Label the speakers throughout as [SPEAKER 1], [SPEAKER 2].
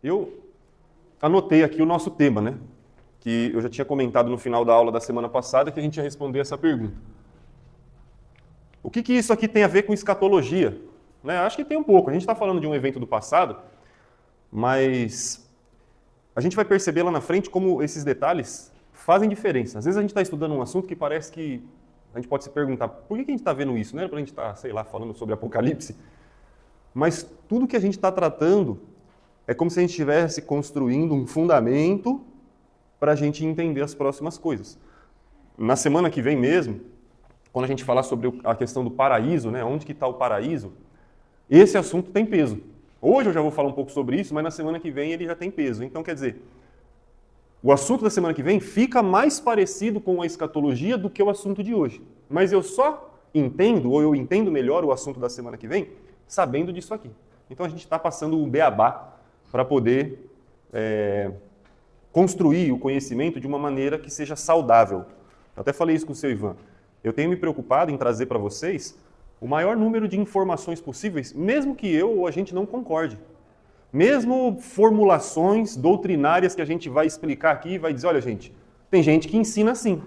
[SPEAKER 1] Eu anotei aqui o nosso tema, né? Que eu já tinha comentado no final da aula da semana passada que a gente ia responder essa pergunta. O que isso aqui tem a ver com escatologia? Né? Acho que tem um pouco. A gente está falando de um evento do passado, mas a gente vai perceber lá na frente como esses detalhes fazem diferença. Às vezes a gente está estudando um assunto que parece que a gente pode se perguntar por que a gente está vendo isso? Não era para a gente estar, sei lá, falando sobre Apocalipse? Mas tudo que a gente está tratando é como se a gente estivesse construindo um fundamento para a gente entender as próximas coisas. Na semana que vem mesmo, quando a gente falar sobre a questão do paraíso, né, onde que está o paraíso, esse assunto tem peso. Hoje eu já vou falar um pouco sobre isso, mas na semana que vem ele já tem peso. Então, quer dizer, o assunto da semana que vem fica mais parecido com a escatologia do que o assunto de hoje. Mas eu só entendo, ou eu entendo melhor o assunto da semana que vem, sabendo disso aqui. Então a gente está passando um beabá para poder construir o conhecimento de uma maneira que seja saudável. Eu até falei isso com o seu Ivan. Eu tenho me preocupado em trazer para vocês o maior número de informações possíveis, mesmo que eu ou a gente não concorde. Mesmo formulações doutrinárias que a gente vai explicar aqui e vai dizer, olha gente, tem gente que ensina assim.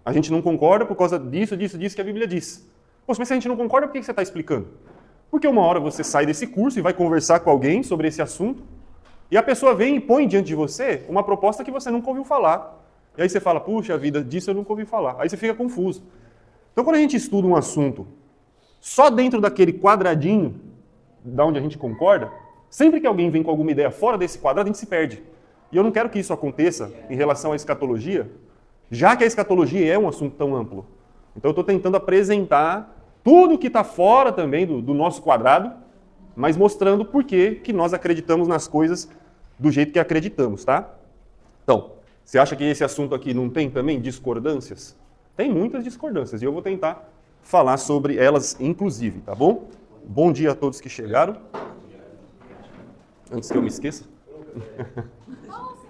[SPEAKER 1] A gente não concorda por causa disso que a Bíblia diz. Poxa, mas se a gente não concorda, por que você está explicando? Porque uma hora você sai desse curso e vai conversar com alguém sobre esse assunto, e a pessoa vem e põe diante de você uma proposta que você nunca ouviu falar. E aí você fala, puxa vida, disso eu nunca ouvi falar. Aí você fica confuso. Então quando a gente estuda um assunto só dentro daquele quadradinho da onde a gente concorda, sempre que alguém vem com alguma ideia fora desse quadrado, a gente se perde. E eu não quero que isso aconteça em relação à escatologia, já que a escatologia é um assunto tão amplo. Então eu estou tentando apresentar tudo que está fora também do nosso quadrado, mas mostrando por que nós acreditamos nas coisas do jeito que acreditamos, tá? Então, você acha que esse assunto aqui não tem também discordâncias? Tem muitas discordâncias e eu vou tentar falar sobre elas, inclusive, tá bom? Bom dia a todos que chegaram. Antes que eu me esqueça.
[SPEAKER 2] Nossa,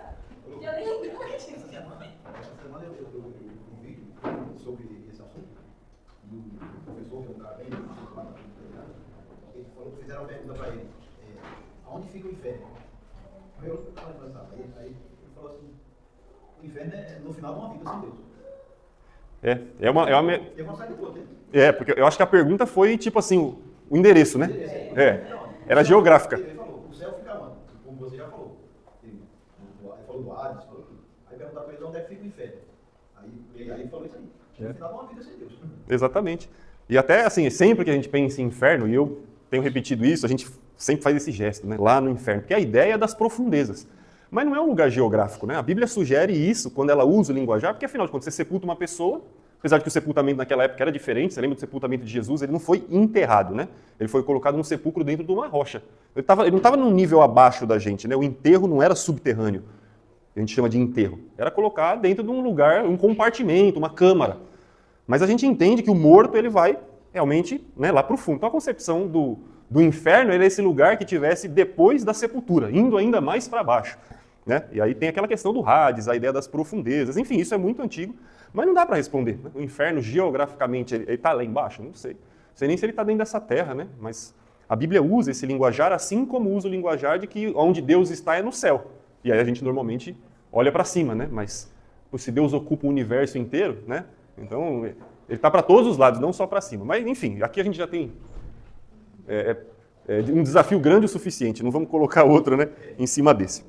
[SPEAKER 2] eu nem lembro.
[SPEAKER 3] Essa semana eu vi um vídeo sobre esse assunto. E o professor, que é um cara bem ele falou que fizeram uma pergunta para ele. Aonde fica o inferno? Aí eu falei, aí ele falou assim, o inferno é no final de uma vida sem Deus.
[SPEAKER 1] Porque eu acho que a pergunta foi tipo assim, o endereço, né? Era geográfica.
[SPEAKER 3] Ele falou, o céu fica onde? Como você já falou. Ele falou do Hades, falou tudo. Aí perguntaram para ele onde é que fica o inferno. Aí ele falou isso aí. No final de uma vida sem Deus.
[SPEAKER 1] Exatamente. E até assim, sempre que a gente pensa em inferno, e eu tenho repetido isso, a gente sempre faz esse gesto, né? Lá no inferno, porque a ideia é das profundezas. Mas não é um lugar geográfico, né? A Bíblia sugere isso quando ela usa o linguajar, porque afinal de contas você sepulta uma pessoa, apesar de que o sepultamento naquela época era diferente, você lembra do sepultamento de Jesus, ele não foi enterrado, né? Ele foi colocado num sepulcro dentro de uma rocha. Ele não estava num nível abaixo da gente, né? O enterro não era subterrâneo, a gente chama de enterro. Era colocar dentro de um lugar, um compartimento, uma câmara. Mas a gente entende que o morto ele vai realmente, né, lá para o fundo. Então a concepção do inferno era esse lugar que tivesse depois da sepultura, indo ainda mais para baixo. Né? E aí tem aquela questão do Hades, a ideia das profundezas, enfim, isso é muito antigo, mas não dá para responder. Né? O inferno, geograficamente, ele está lá embaixo? Não sei. Não sei nem se ele está dentro dessa terra, né? Mas a Bíblia usa esse linguajar assim como usa o linguajar de que onde Deus está é no céu. E aí a gente normalmente olha para cima, né? Mas se Deus ocupa o universo inteiro, né? Então ele está para todos os lados, não só para cima. Mas enfim, aqui a gente já tem um desafio grande o suficiente, não vamos colocar outro, né, em cima desse.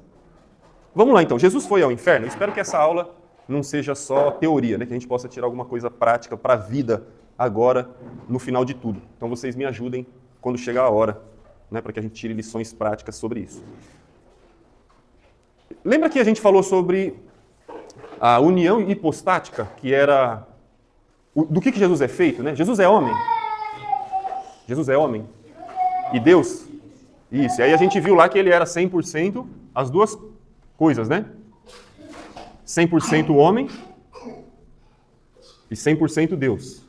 [SPEAKER 1] Vamos lá então, Jesus foi ao inferno? Eu espero que essa aula não seja só teoria, né? Que a gente possa tirar alguma coisa prática para a vida agora, no final de tudo. Então vocês me ajudem quando chegar a hora, né? Para que a gente tire lições práticas sobre isso. Lembra que a gente falou sobre a união hipostática, que era do que Jesus é feito, né? Jesus é homem. Jesus é homem. E Deus? Isso. E aí a gente viu lá que ele era 100% as duas coisas, né? 100% homem e 100% Deus.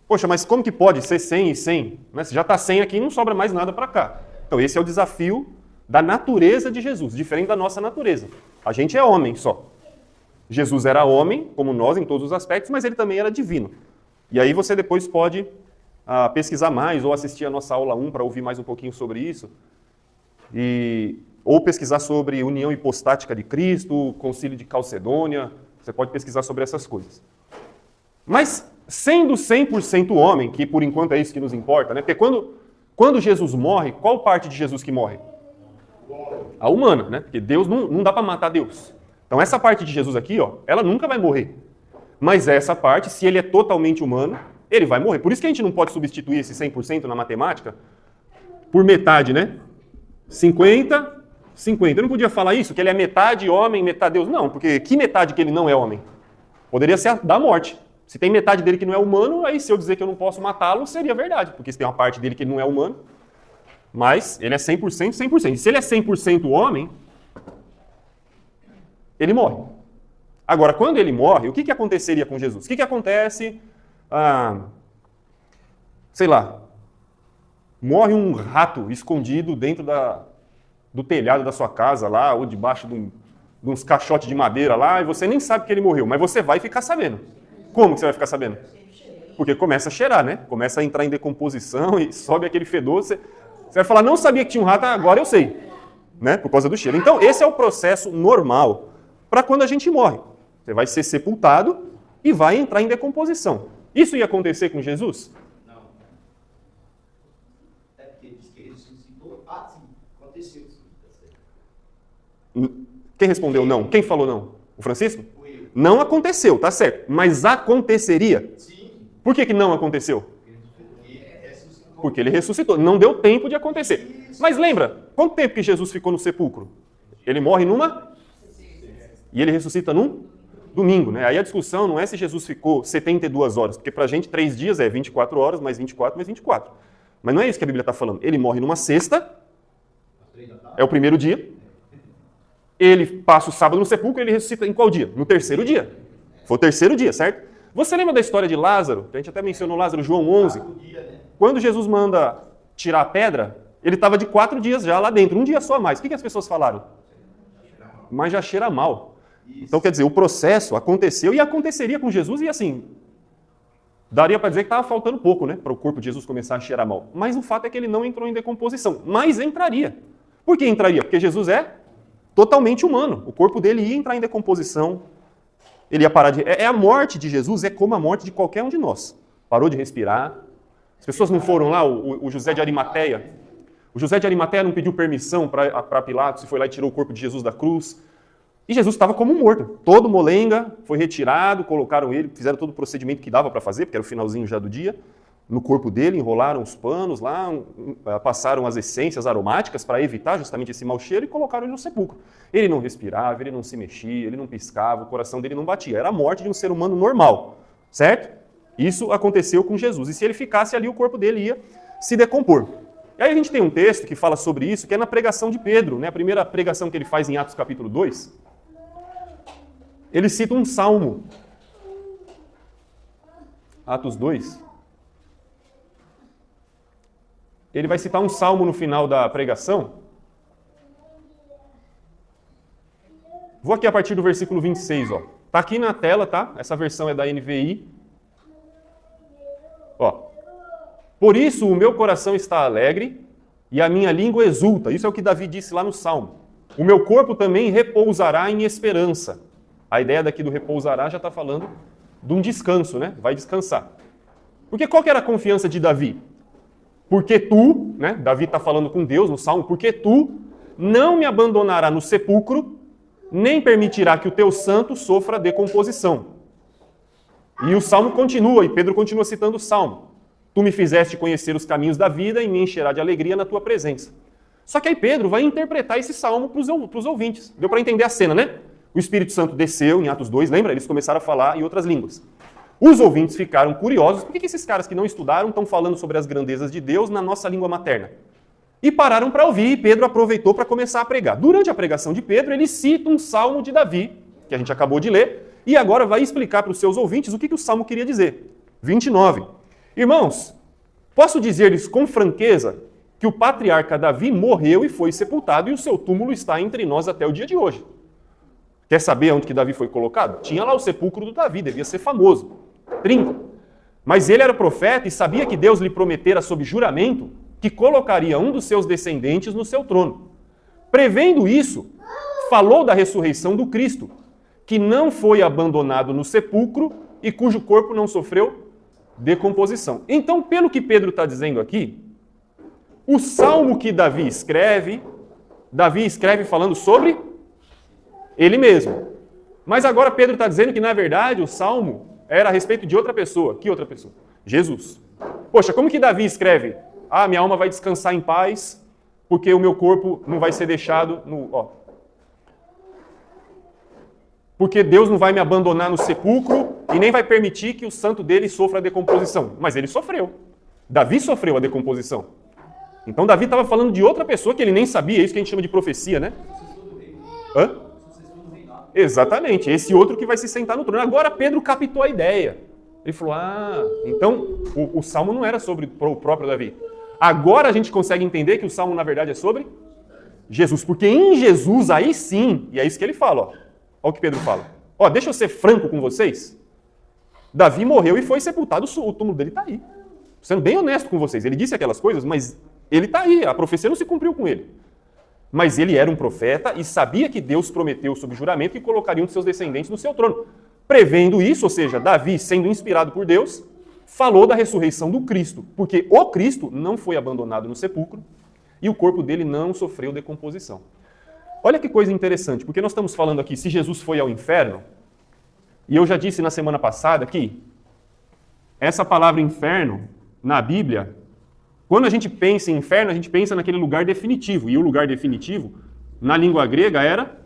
[SPEAKER 1] Poxa, mas como que pode ser 100 e 100? Né? Se já está 100 aqui, não sobra mais nada para cá. Então esse é o desafio da natureza de Jesus, diferente da nossa natureza. A gente é homem só. Jesus era homem, como nós, em todos os aspectos, mas ele também era divino. E aí você depois pode pesquisar mais ou assistir a nossa aula 1 para ouvir mais um pouquinho sobre isso. E ou pesquisar sobre união hipostática de Cristo, concílio de Calcedônia, você pode pesquisar sobre essas coisas. Mas, sendo 100% homem, que por enquanto é isso que nos importa, né? Porque quando Jesus morre, qual parte de Jesus que morre? A humana, né? Porque Deus não dá para matar Deus. Então essa parte de Jesus aqui, ó, ela nunca vai morrer. Mas essa parte, se ele é totalmente humano, ele vai morrer. Por isso que a gente não pode substituir esse 100% na matemática por metade, né? 50, 50. Eu não podia falar isso, que ele é metade homem, metade Deus. Não, porque que metade que ele não é homem? Poderia ser a da morte. Se tem metade dele que não é humano, aí se eu dizer que eu não posso matá-lo, seria verdade. Porque se tem uma parte dele que ele não é humano, mas ele é 100%, 100%. E se ele é 100% homem, ele morre. Agora, quando ele morre, o que aconteceria com Jesus? O que acontece, sei lá, morre um rato escondido dentro do telhado da sua casa lá, ou debaixo de uns caixotes de madeira lá, e você nem sabe que ele morreu, mas você vai ficar sabendo. Como que você vai ficar sabendo? Porque começa a cheirar, né? Começa a entrar em decomposição e sobe aquele fedor. Você vai falar, não sabia que tinha um rato, agora eu sei. Né? Por causa do cheiro. Então, esse é o processo normal para quando a gente morre. Você vai ser sepultado e vai entrar em decomposição. Isso ia acontecer com Jesus?
[SPEAKER 3] Não. É porque diz que ele ressuscitou. Ah, sim, aconteceu.
[SPEAKER 1] Quem respondeu não? Quem falou não? O Francisco? Não aconteceu, tá certo. Mas aconteceria?
[SPEAKER 3] Sim.
[SPEAKER 1] Por que não aconteceu? Porque ele ressuscitou. Não deu tempo de acontecer. Mas lembra, quanto tempo que Jesus ficou no sepulcro? Ele morre numa? E ele ressuscita num domingo, né? Aí a discussão não é se Jesus ficou 72 horas, porque pra gente 3 dias é 24 horas, mais 24, mais 24. Mas não é isso que a Bíblia está falando. Ele morre numa sexta, é o primeiro dia. Ele passa o sábado no sepulcro e ele ressuscita em qual dia? No terceiro dia. Foi o terceiro dia, certo? Você lembra da história de Lázaro? Que a gente até mencionou Lázaro, João 11. Quando Jesus manda tirar a pedra, ele estava de 4 dias já lá dentro, um dia só a mais. O que as pessoas falaram? Mas já cheira mal. Então, quer dizer, o processo aconteceu e aconteceria com Jesus e assim, daria para dizer que estava faltando pouco, né? Para o corpo de Jesus começar a cheirar mal. Mas o fato é que ele não entrou em decomposição. Mas entraria. Por que entraria? Porque Jesus é totalmente humano. O corpo dele ia entrar em decomposição. Ele ia parar de... A morte de Jesus é como a morte de qualquer um de nós. Parou de respirar. As pessoas não foram lá, o José de Arimateia. O José de Arimateia não pediu permissão para Pilatos e foi lá e tirou o corpo de Jesus da cruz. E Jesus estava como morto. Todo molenga, foi retirado, colocaram ele, fizeram todo o procedimento que dava para fazer, porque era o finalzinho já do dia. No corpo dele, enrolaram os panos lá, passaram as essências aromáticas para evitar justamente esse mau cheiro e colocaram ele no sepulcro. Ele não respirava, ele não se mexia, ele não piscava, o coração dele não batia. Era a morte de um ser humano normal, certo? Isso aconteceu com Jesus. E se ele ficasse ali, o corpo dele ia se decompor. E aí a gente tem um texto que fala sobre isso, que é na pregação de Pedro, né? A primeira pregação que ele faz em Atos capítulo 2. Ele cita um salmo. Atos 2. Ele vai citar um salmo no final da pregação. Vou aqui a partir do versículo 26, ó. Tá aqui na tela, tá? Essa versão é da NVI. Ó. Por isso o meu coração está alegre e a minha língua exulta. Isso é o que Davi disse lá no salmo. O meu corpo também repousará em esperança. A ideia daqui do repousará já está falando de um descanso, né? Vai descansar. Porque qual que era a confiança de Davi? Porque tu, né? Davi está falando com Deus no Salmo, porque tu não me abandonará no sepulcro, nem permitirá que o teu santo sofra decomposição. E o Salmo continua, e Pedro continua citando o Salmo. Tu me fizeste conhecer os caminhos da vida e me encherá de alegria na tua presença. Só que aí Pedro vai interpretar esse Salmo para os ouvintes. Deu para entender a cena, né? O Espírito Santo desceu em Atos 2, lembra? Eles começaram a falar em outras línguas. Os ouvintes ficaram curiosos, por que esses caras que não estudaram estão falando sobre as grandezas de Deus na nossa língua materna? E pararam para ouvir, e Pedro aproveitou para começar a pregar. Durante a pregação de Pedro, ele cita um salmo de Davi, que a gente acabou de ler, e agora vai explicar para os seus ouvintes o que o salmo queria dizer. 29. Irmãos, posso dizer-lhes com franqueza que o patriarca Davi morreu e foi sepultado, e o seu túmulo está entre nós até o dia de hoje. Quer saber onde que Davi foi colocado? Tinha lá o sepulcro do Davi, devia ser famoso. 30. Mas ele era profeta e sabia que Deus lhe prometera sob juramento que colocaria um dos seus descendentes no seu trono. Prevendo isso, falou da ressurreição do Cristo, que não foi abandonado no sepulcro e cujo corpo não sofreu decomposição. Então, pelo que Pedro está dizendo aqui, o salmo que Davi escreve falando sobre ele mesmo. Mas agora Pedro está dizendo que, na verdade, o salmo era a respeito de outra pessoa. Que outra pessoa? Jesus. Poxa, como que Davi escreve? Ah, minha alma vai descansar em paz, porque o meu corpo não vai ser deixado no... Porque Deus não vai me abandonar no sepulcro e nem vai permitir que o santo dele sofra a decomposição. Mas ele sofreu. Davi sofreu a decomposição. Então Davi estava falando de outra pessoa que ele nem sabia, é isso que a gente chama de profecia, né? Hã? Exatamente, esse outro que vai se sentar no trono. Agora Pedro captou a ideia. Ele falou, então o salmo não era sobre o próprio Davi. Agora a gente consegue entender que o salmo na verdade é sobre Jesus. Porque em Jesus, aí sim, e é isso que ele fala, ó. Olha o que Pedro fala. Ó, deixa eu ser franco com vocês. Davi morreu e foi sepultado, o túmulo dele está aí. Sendo bem honesto com vocês, ele disse aquelas coisas, mas ele está aí, a profecia não se cumpriu com ele. Mas ele era um profeta e sabia que Deus prometeu sob juramento que colocaria um de seus descendentes no seu trono. Prevendo isso, ou seja, Davi, sendo inspirado por Deus, falou da ressurreição do Cristo, porque o Cristo não foi abandonado no sepulcro e o corpo dele não sofreu decomposição. Olha que coisa interessante, porque nós estamos falando aqui, se Jesus foi ao inferno, e eu já disse na semana passada que essa palavra inferno, na Bíblia, quando a gente pensa em inferno, a gente pensa naquele lugar definitivo. E o lugar definitivo, na língua grega, era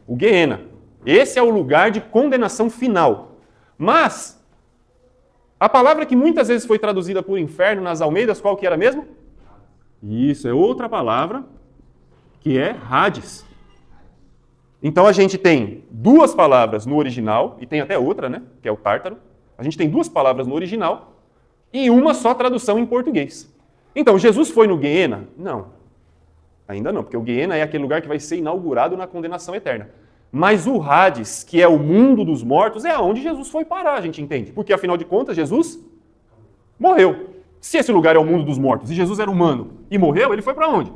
[SPEAKER 1] o Guiena. Esse é o lugar de condenação final. Mas, a palavra que muitas vezes foi traduzida por inferno nas Almeidas, qual que era mesmo? Isso, é outra palavra, que é Hades. Então a gente tem duas palavras no original, e tem até outra, né? Que é o Tártaro. A gente tem duas palavras no original e uma só tradução em português. Então, Jesus foi no Guiena? Não. Ainda não, porque o Guiena é aquele lugar que vai ser inaugurado na condenação eterna. Mas o Hades, que é o mundo dos mortos, é aonde Jesus foi parar, a gente entende. Porque, afinal de contas, Jesus morreu. Se esse lugar é o mundo dos mortos e Jesus era humano e morreu, ele foi para onde?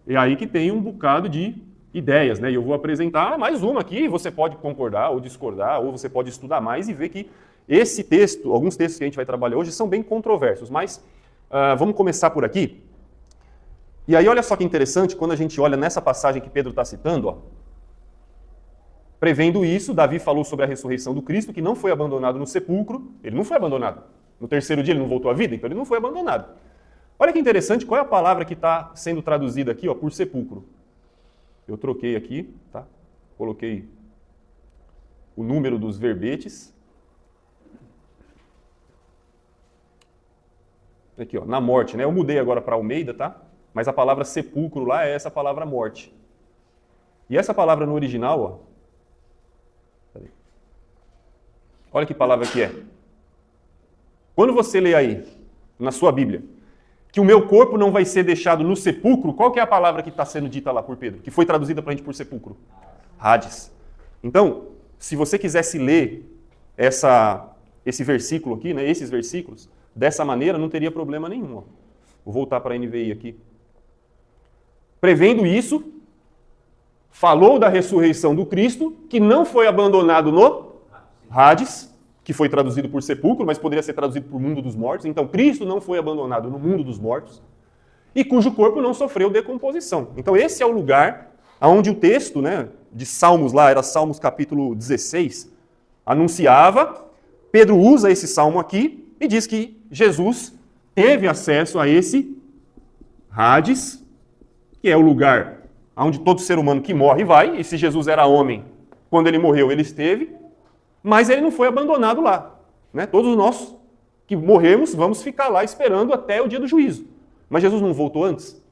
[SPEAKER 1] É aí que tem um bocado de ideias, né? E eu vou apresentar mais uma aqui, você pode concordar ou discordar, ou você pode estudar mais e ver que esse texto, alguns textos que a gente vai trabalhar hoje, são bem controversos, mas vamos começar por aqui. E aí olha só que interessante, quando a gente olha nessa passagem que Pedro está citando, ó, prevendo isso, Davi falou sobre a ressurreição do Cristo, que não foi abandonado no sepulcro, ele não foi abandonado. No terceiro dia ele não voltou à vida, então ele não foi abandonado. Olha que interessante, qual é a palavra que está sendo traduzida aqui, ó, por sepulcro? Eu troquei aqui, tá? Coloquei o número dos verbetes. Aqui, ó, na morte, né? Eu mudei agora para Almeida, tá? Mas a palavra sepulcro lá é essa palavra morte. E essa palavra no original, ó. Peraí. Olha que palavra que é. Quando você lê aí, na sua Bíblia, que o meu corpo não vai ser deixado no sepulcro, qual que é a palavra que está sendo dita lá por Pedro? Que foi traduzida para a gente por sepulcro? Hades. Então, se você quisesse ler esse versículo aqui, né, esses versículos, dessa maneira, não teria problema nenhum. Ó. Vou voltar para a NVI aqui. Prevendo isso, falou da ressurreição do Cristo, que não foi abandonado no Hades, que foi traduzido por sepulcro, mas poderia ser traduzido por mundo dos mortos. Então, Cristo não foi abandonado no mundo dos mortos, e cujo corpo não sofreu decomposição. Então, esse é o lugar onde o texto, né, de Salmos lá, era Salmos capítulo 16, anunciava. Pedro usa esse salmo aqui e diz que Jesus teve acesso a esse Hades, que é o lugar onde todo ser humano que morre vai, e se Jesus era homem, quando ele morreu, ele esteve, mas ele não foi abandonado lá. Né? Todos nós que morremos vamos ficar lá esperando até o dia do juízo. Mas Jesus não voltou antes?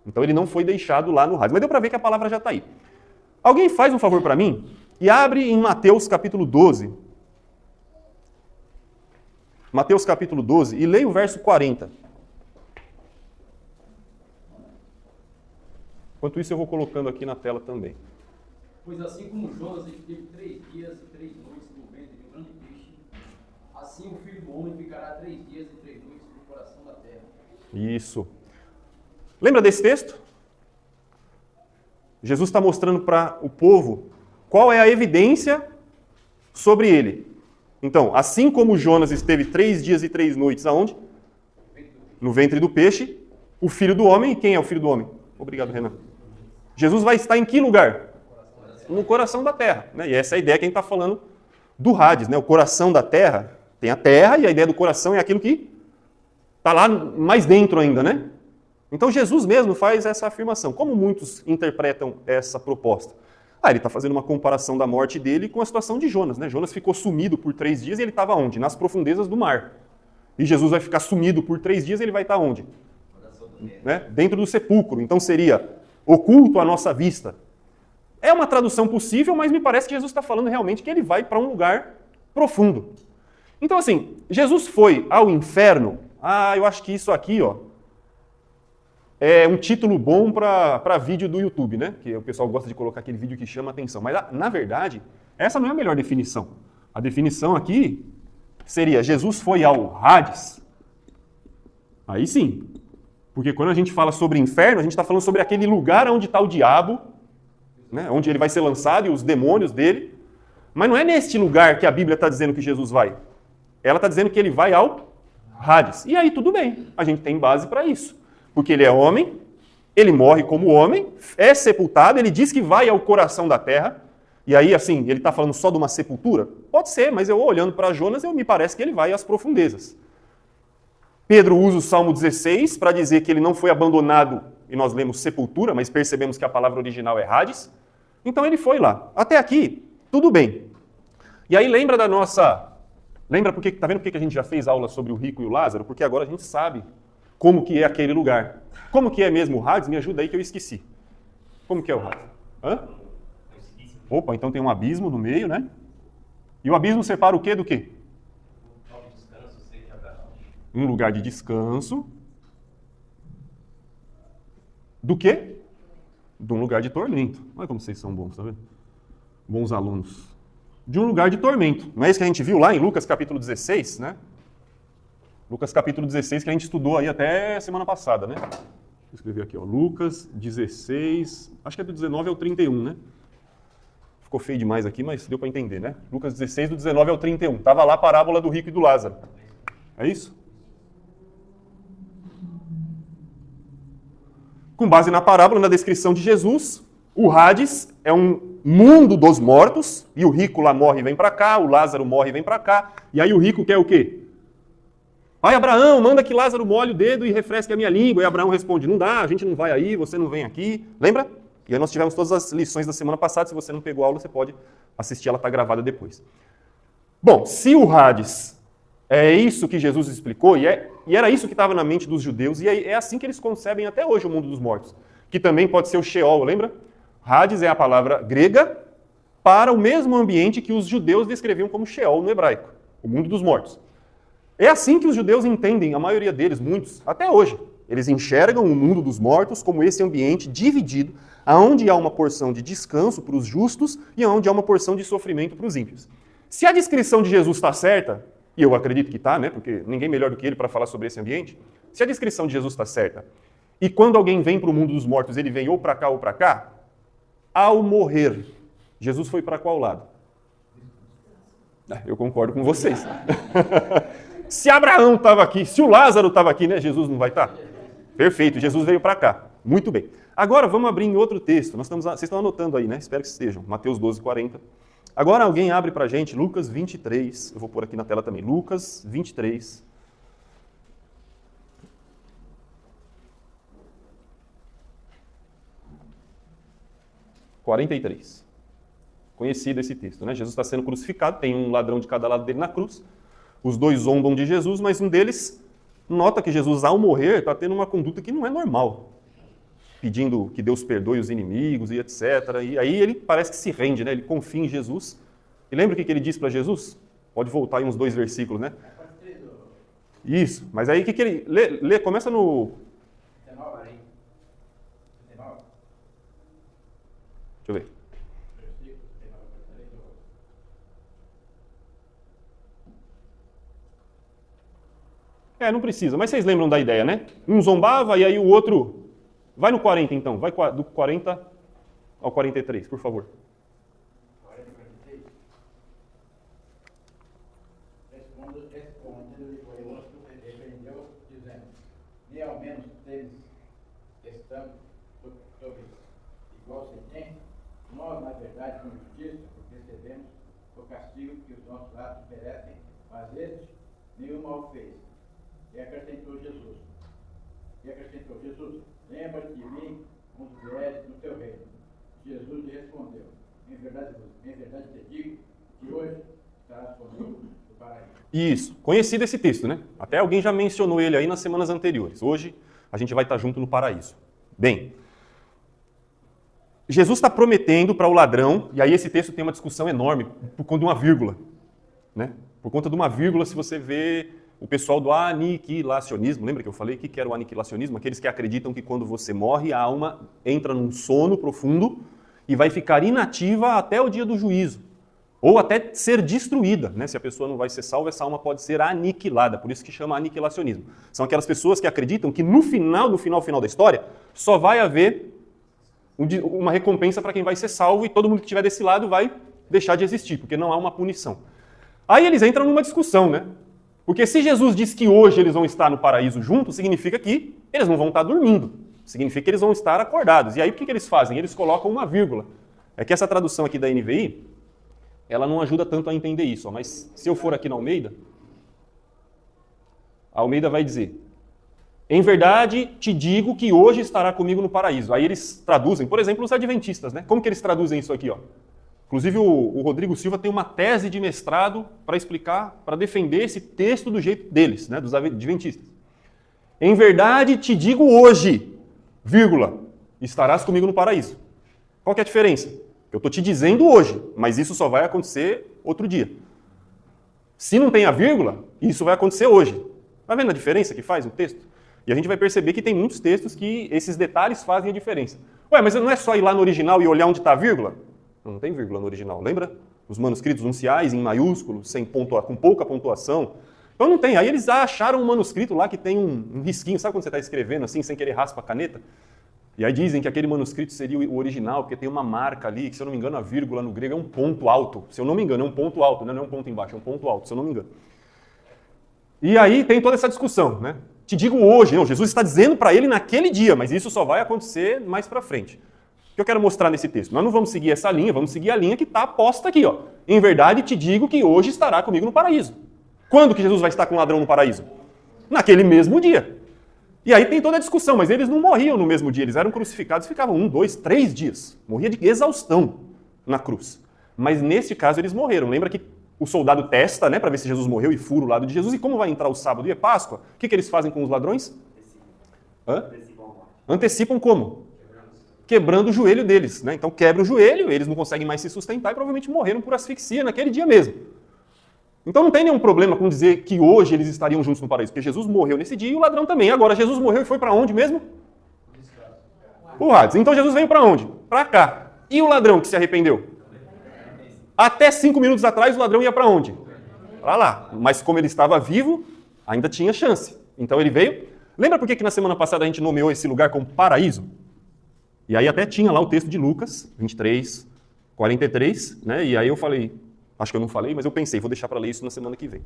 [SPEAKER 1] Então ele não foi deixado lá no Hades. Mas deu para ver que a palavra já está aí. Alguém faz um favor para mim e abre em Mateus capítulo 12. Mateus capítulo 12 e leia o verso 40. Enquanto isso eu vou colocando aqui na tela também.
[SPEAKER 4] Pois assim como Jonas esteve 3 dias e 3 noites no ventre de um grande peixe, assim o Filho do Homem ficará 3 dias e 3 noites no coração da terra.
[SPEAKER 1] Isso. Lembra desse texto? Jesus está mostrando para o povo qual é a evidência sobre ele. Então, assim como Jonas esteve 3 dias e 3 noites, aonde? No ventre do peixe, o Filho do Homem, e quem é o Filho do Homem? Obrigado, Renan. Jesus vai estar em que lugar? No coração da terra. Né? E essa é a ideia que a gente está falando do Hades. Né? O coração da terra, tem a terra, e a ideia do coração é aquilo que está lá mais dentro ainda, né? Então Jesus mesmo faz essa afirmação. Como muitos interpretam essa proposta? Ele está fazendo uma comparação da morte dele com a situação de Jonas. Né? Jonas ficou sumido por 3 dias e ele estava onde? Nas profundezas do mar. E Jesus vai ficar sumido por 3 dias e ele vai estar onde? Né? Dentro do sepulcro. Então seria oculto à nossa vista. É uma tradução possível, mas me parece que Jesus está falando realmente que ele vai para um lugar profundo. Então assim, Jesus foi ao inferno. Eu acho que isso aqui, ó, é um título bom para vídeo do YouTube, né? Que o pessoal gosta de colocar aquele vídeo que chama atenção. Mas, na verdade, essa não é a melhor definição. A definição aqui seria: Jesus foi ao Hades. Aí sim. Porque quando a gente fala sobre inferno, a gente está falando sobre aquele lugar onde está o diabo, né? Onde ele vai ser lançado e os demônios dele. Mas não é neste lugar que a Bíblia está dizendo que Jesus vai. Ela está dizendo que ele vai ao Hades. E aí tudo bem, a gente tem base para isso. Porque ele é homem, ele morre como homem, é sepultado, ele diz que vai ao coração da terra. E aí, assim, ele está falando só de uma sepultura? Pode ser, mas eu olhando para Jonas, me parece que ele vai às profundezas. Pedro usa o Salmo 16 para dizer que ele não foi abandonado, e nós lemos sepultura, mas percebemos que a palavra original é Hades. Então ele foi lá. Até aqui, tudo bem. E aí lembra da nossa... Lembra porque, tá vendo por que a gente já fez aula sobre o rico e o Lázaro? Porque agora a gente sabe como que é aquele lugar. Como que é mesmo o Hades? Me ajuda aí que eu esqueci. Como que é o Hades? Hã? Opa, então tem um abismo no meio, né? E o abismo separa o quê do quê? Um lugar de descanso. Do quê? De um lugar de tormento. Olha como vocês são bons, tá vendo? Bons alunos. De um lugar de tormento. Não é isso que a gente viu lá em Lucas capítulo 16, né? Lucas capítulo 16, que a gente estudou aí até semana passada, né? Vou escrever aqui, ó. Lucas 16, acho que é do 19 ao 31, né? Ficou feio demais aqui, mas deu para entender, né? Lucas 16, do 19 ao 31. Estava lá a parábola do rico e do Lázaro. É isso? Com base na parábola, na descrição de Jesus, o Hades é um mundo dos mortos, e o rico lá morre e vem para cá, o Lázaro morre e vem para cá, e aí o rico quer o quê? Pai Abraão, manda que Lázaro molhe o dedo e refresque a minha língua. E Abraão responde, não dá, a gente não vai aí, você não vem aqui. Lembra? E aí nós tivemos todas as lições da semana passada. Se você não pegou a aula, você pode assistir, ela está gravada depois. Bom, se o Hades é isso que Jesus explicou, e era isso que estava na mente dos judeus, e é assim que eles concebem até hoje o mundo dos mortos, que também pode ser o Sheol, lembra? Hades é a palavra grega para o mesmo ambiente que os judeus descreviam como Sheol no hebraico, o mundo dos mortos. É assim que os judeus entendem, a maioria deles, muitos, até hoje. Eles enxergam o mundo dos mortos como esse ambiente dividido, onde há uma porção de descanso para os justos e onde há uma porção de sofrimento para os ímpios. Se a descrição de Jesus está certa, e eu acredito que está, né, porque ninguém melhor do que ele para falar sobre esse ambiente, se a descrição de Jesus está certa, e quando alguém vem para o mundo dos mortos, ele vem ou para cá ou para cá, ao morrer, Jesus foi para qual lado? Eu concordo com vocês. Se Abraão estava aqui, se o Lázaro estava aqui, né, Jesus não vai estar? Perfeito, Jesus veio para cá. Muito bem. Agora vamos abrir em outro texto. Vocês estão anotando aí, né? Espero que estejam. Mateus 12, 40. Agora alguém abre para a gente Lucas 23. Eu vou pôr aqui na tela também. Lucas 23. Conhecido esse texto, né? Jesus está sendo crucificado, tem um ladrão de cada lado dele na cruz. Os dois zombam de Jesus, mas um deles nota que Jesus, ao morrer, está tendo uma conduta que não é normal. Pedindo que Deus perdoe os inimigos e etc. E aí ele parece que se rende, né? Ele confia em Jesus. E lembra o que ele disse para Jesus? Pode voltar aí uns 2 versículos, né? Isso. Mas aí o que ele... Lê, começa no... Deixa eu ver. Não precisa, mas vocês lembram da ideia, né? Um zombava e aí o outro... Vai no 40 então, vai do 40 ao 43, por favor.
[SPEAKER 5] 43. Respondendo-lhe o moço, repreendeu, dizendo: nem ao menos tens estando sobre igual sentença, nós, na verdade, com justiça, recebemos o castigo que os nossos atos merecem, mas este nenhum mal fez. E acrescentou Jesus, lembra-te de mim quando vieres no teu reino. Jesus lhe respondeu: em verdade te digo que hoje estarás comigo no paraíso.
[SPEAKER 1] Isso, conhecido esse texto, né? Até alguém já mencionou ele aí nas semanas anteriores. Hoje a gente vai estar junto no paraíso. Bem, Jesus está prometendo para o ladrão, e aí esse texto tem uma discussão enorme por conta de uma vírgula, né? Por conta de uma vírgula, se você vê o pessoal do aniquilacionismo, lembra que eu falei o que era o aniquilacionismo? Aqueles que acreditam que quando você morre, a alma entra num sono profundo e vai ficar inativa até o dia do juízo, ou até ser destruída, né? Se a pessoa não vai ser salva, essa alma pode ser aniquilada, por isso que chama aniquilacionismo. São aquelas pessoas que acreditam que no final da história, só vai haver uma recompensa para quem vai ser salvo e todo mundo que estiver desse lado vai deixar de existir, porque não há uma punição. Aí eles entram numa discussão, né? Porque se Jesus diz que hoje eles vão estar no paraíso juntos, significa que eles não vão estar dormindo. Significa que eles vão estar acordados. E aí o que eles fazem? Eles colocam uma vírgula. É que essa tradução aqui da NVI, ela não ajuda tanto a entender isso. Mas se eu for aqui na Almeida, a Almeida vai dizer: em verdade te digo que hoje estará comigo no paraíso. Aí eles traduzem, por exemplo, os adventistas, né? Como que eles traduzem isso aqui, ó? Inclusive, o Rodrigo Silva tem uma tese de mestrado para explicar, para defender esse texto do jeito deles, né, dos adventistas. Em verdade te digo hoje, vírgula, estarás comigo no paraíso. Qual que é a diferença? Eu estou te dizendo hoje, mas isso só vai acontecer outro dia. Se não tem a vírgula, isso vai acontecer hoje. Está vendo a diferença que faz o texto? E a gente vai perceber que tem muitos textos que esses detalhes fazem a diferença. Ué, mas não é só ir lá no original e olhar onde está a vírgula? Não tem vírgula no original, lembra? Os manuscritos nunciais em maiúsculos, com pouca pontuação. Então não tem. Aí eles acharam um manuscrito lá que tem um risquinho. Sabe quando você está escrevendo assim, sem querer raspa a caneta? E aí dizem que aquele manuscrito seria o original, porque tem uma marca ali, que se eu não me engano a vírgula no grego é um ponto alto. Se eu não me engano, é um ponto alto, né? Não é um ponto embaixo, é um ponto alto, se eu não me engano. E aí tem toda essa discussão, né? Te digo hoje, não, Jesus está dizendo para ele naquele dia, mas isso só vai acontecer mais para frente. O que eu quero mostrar nesse texto? Nós não vamos seguir essa linha, vamos seguir a linha que está posta aqui, ó. Em verdade te digo que hoje estará comigo no paraíso. Quando que Jesus vai estar com o ladrão no paraíso? Naquele mesmo dia. E aí tem toda a discussão, mas eles não morriam no mesmo dia, eles eram crucificados e ficavam 1, 2, 3 dias. Morria de exaustão na cruz. Mas nesse caso eles morreram. Lembra que o soldado testa, né, para ver se Jesus morreu e fura o lado de Jesus. E como vai entrar o sábado e é Páscoa, o que eles fazem com os ladrões? Antecipam como? Quebrando o joelho deles, né? Então quebra o joelho, eles não conseguem mais se sustentar e provavelmente morreram por asfixia naquele dia mesmo. Então não tem nenhum problema com dizer que hoje eles estariam juntos no paraíso, porque Jesus morreu nesse dia e o ladrão também. Agora, Jesus morreu e foi para onde mesmo? O Hades. Então Jesus veio para onde? Para cá. E o ladrão que se arrependeu? Até 5 minutos atrás o ladrão ia para onde? Para lá. Mas como ele estava vivo, ainda tinha chance. Então ele veio. Lembra por que na semana passada a gente nomeou esse lugar como paraíso? E aí até tinha lá o texto de Lucas 23, 43, né? E aí eu falei, acho que eu não falei, mas eu pensei, vou deixar para ler isso na semana que vem.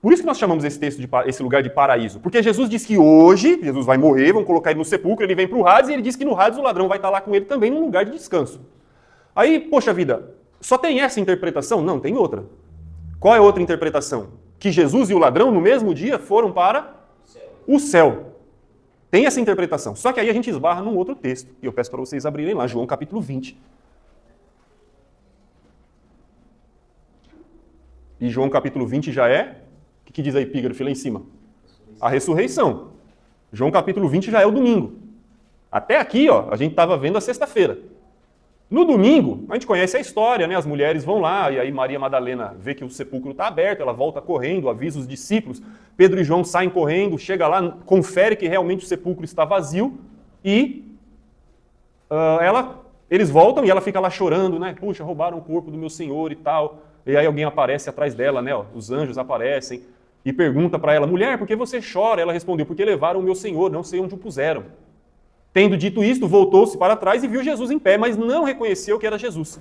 [SPEAKER 1] Por isso que nós chamamos esse lugar de paraíso. Porque Jesus diz que hoje, Jesus vai morrer, vão colocar ele no sepulcro, ele vem para o Hades, e ele diz que no Hades o ladrão vai estar lá com ele também num lugar de descanso. Aí, poxa vida, só tem essa interpretação? Não, tem outra. Qual é a outra interpretação? Que Jesus e o ladrão no mesmo dia foram para o céu. Tem essa interpretação. Só que aí a gente esbarra num outro texto. E eu peço para vocês abrirem lá, João capítulo 20. E João capítulo 20 já é... O que diz a epígrafe lá em cima? A ressurreição. João capítulo 20 já é o domingo. Até aqui, ó, a gente estava vendo a sexta-feira. No domingo, a gente conhece a história, né? As mulheres vão lá, e aí Maria Madalena vê que o sepulcro está aberto, ela volta correndo, avisa os discípulos, Pedro e João saem correndo, chega lá, confere que realmente o sepulcro está vazio, e eles voltam e ela fica lá chorando, né? Puxa, roubaram o corpo do meu Senhor e tal. E aí alguém aparece atrás dela, né? Ó, os anjos aparecem, e pergunta para ela, mulher, por que você chora? Ela respondeu, porque levaram o meu Senhor, não sei onde o puseram. Tendo dito isto, voltou-se para trás e viu Jesus em pé, mas não reconheceu que era Jesus.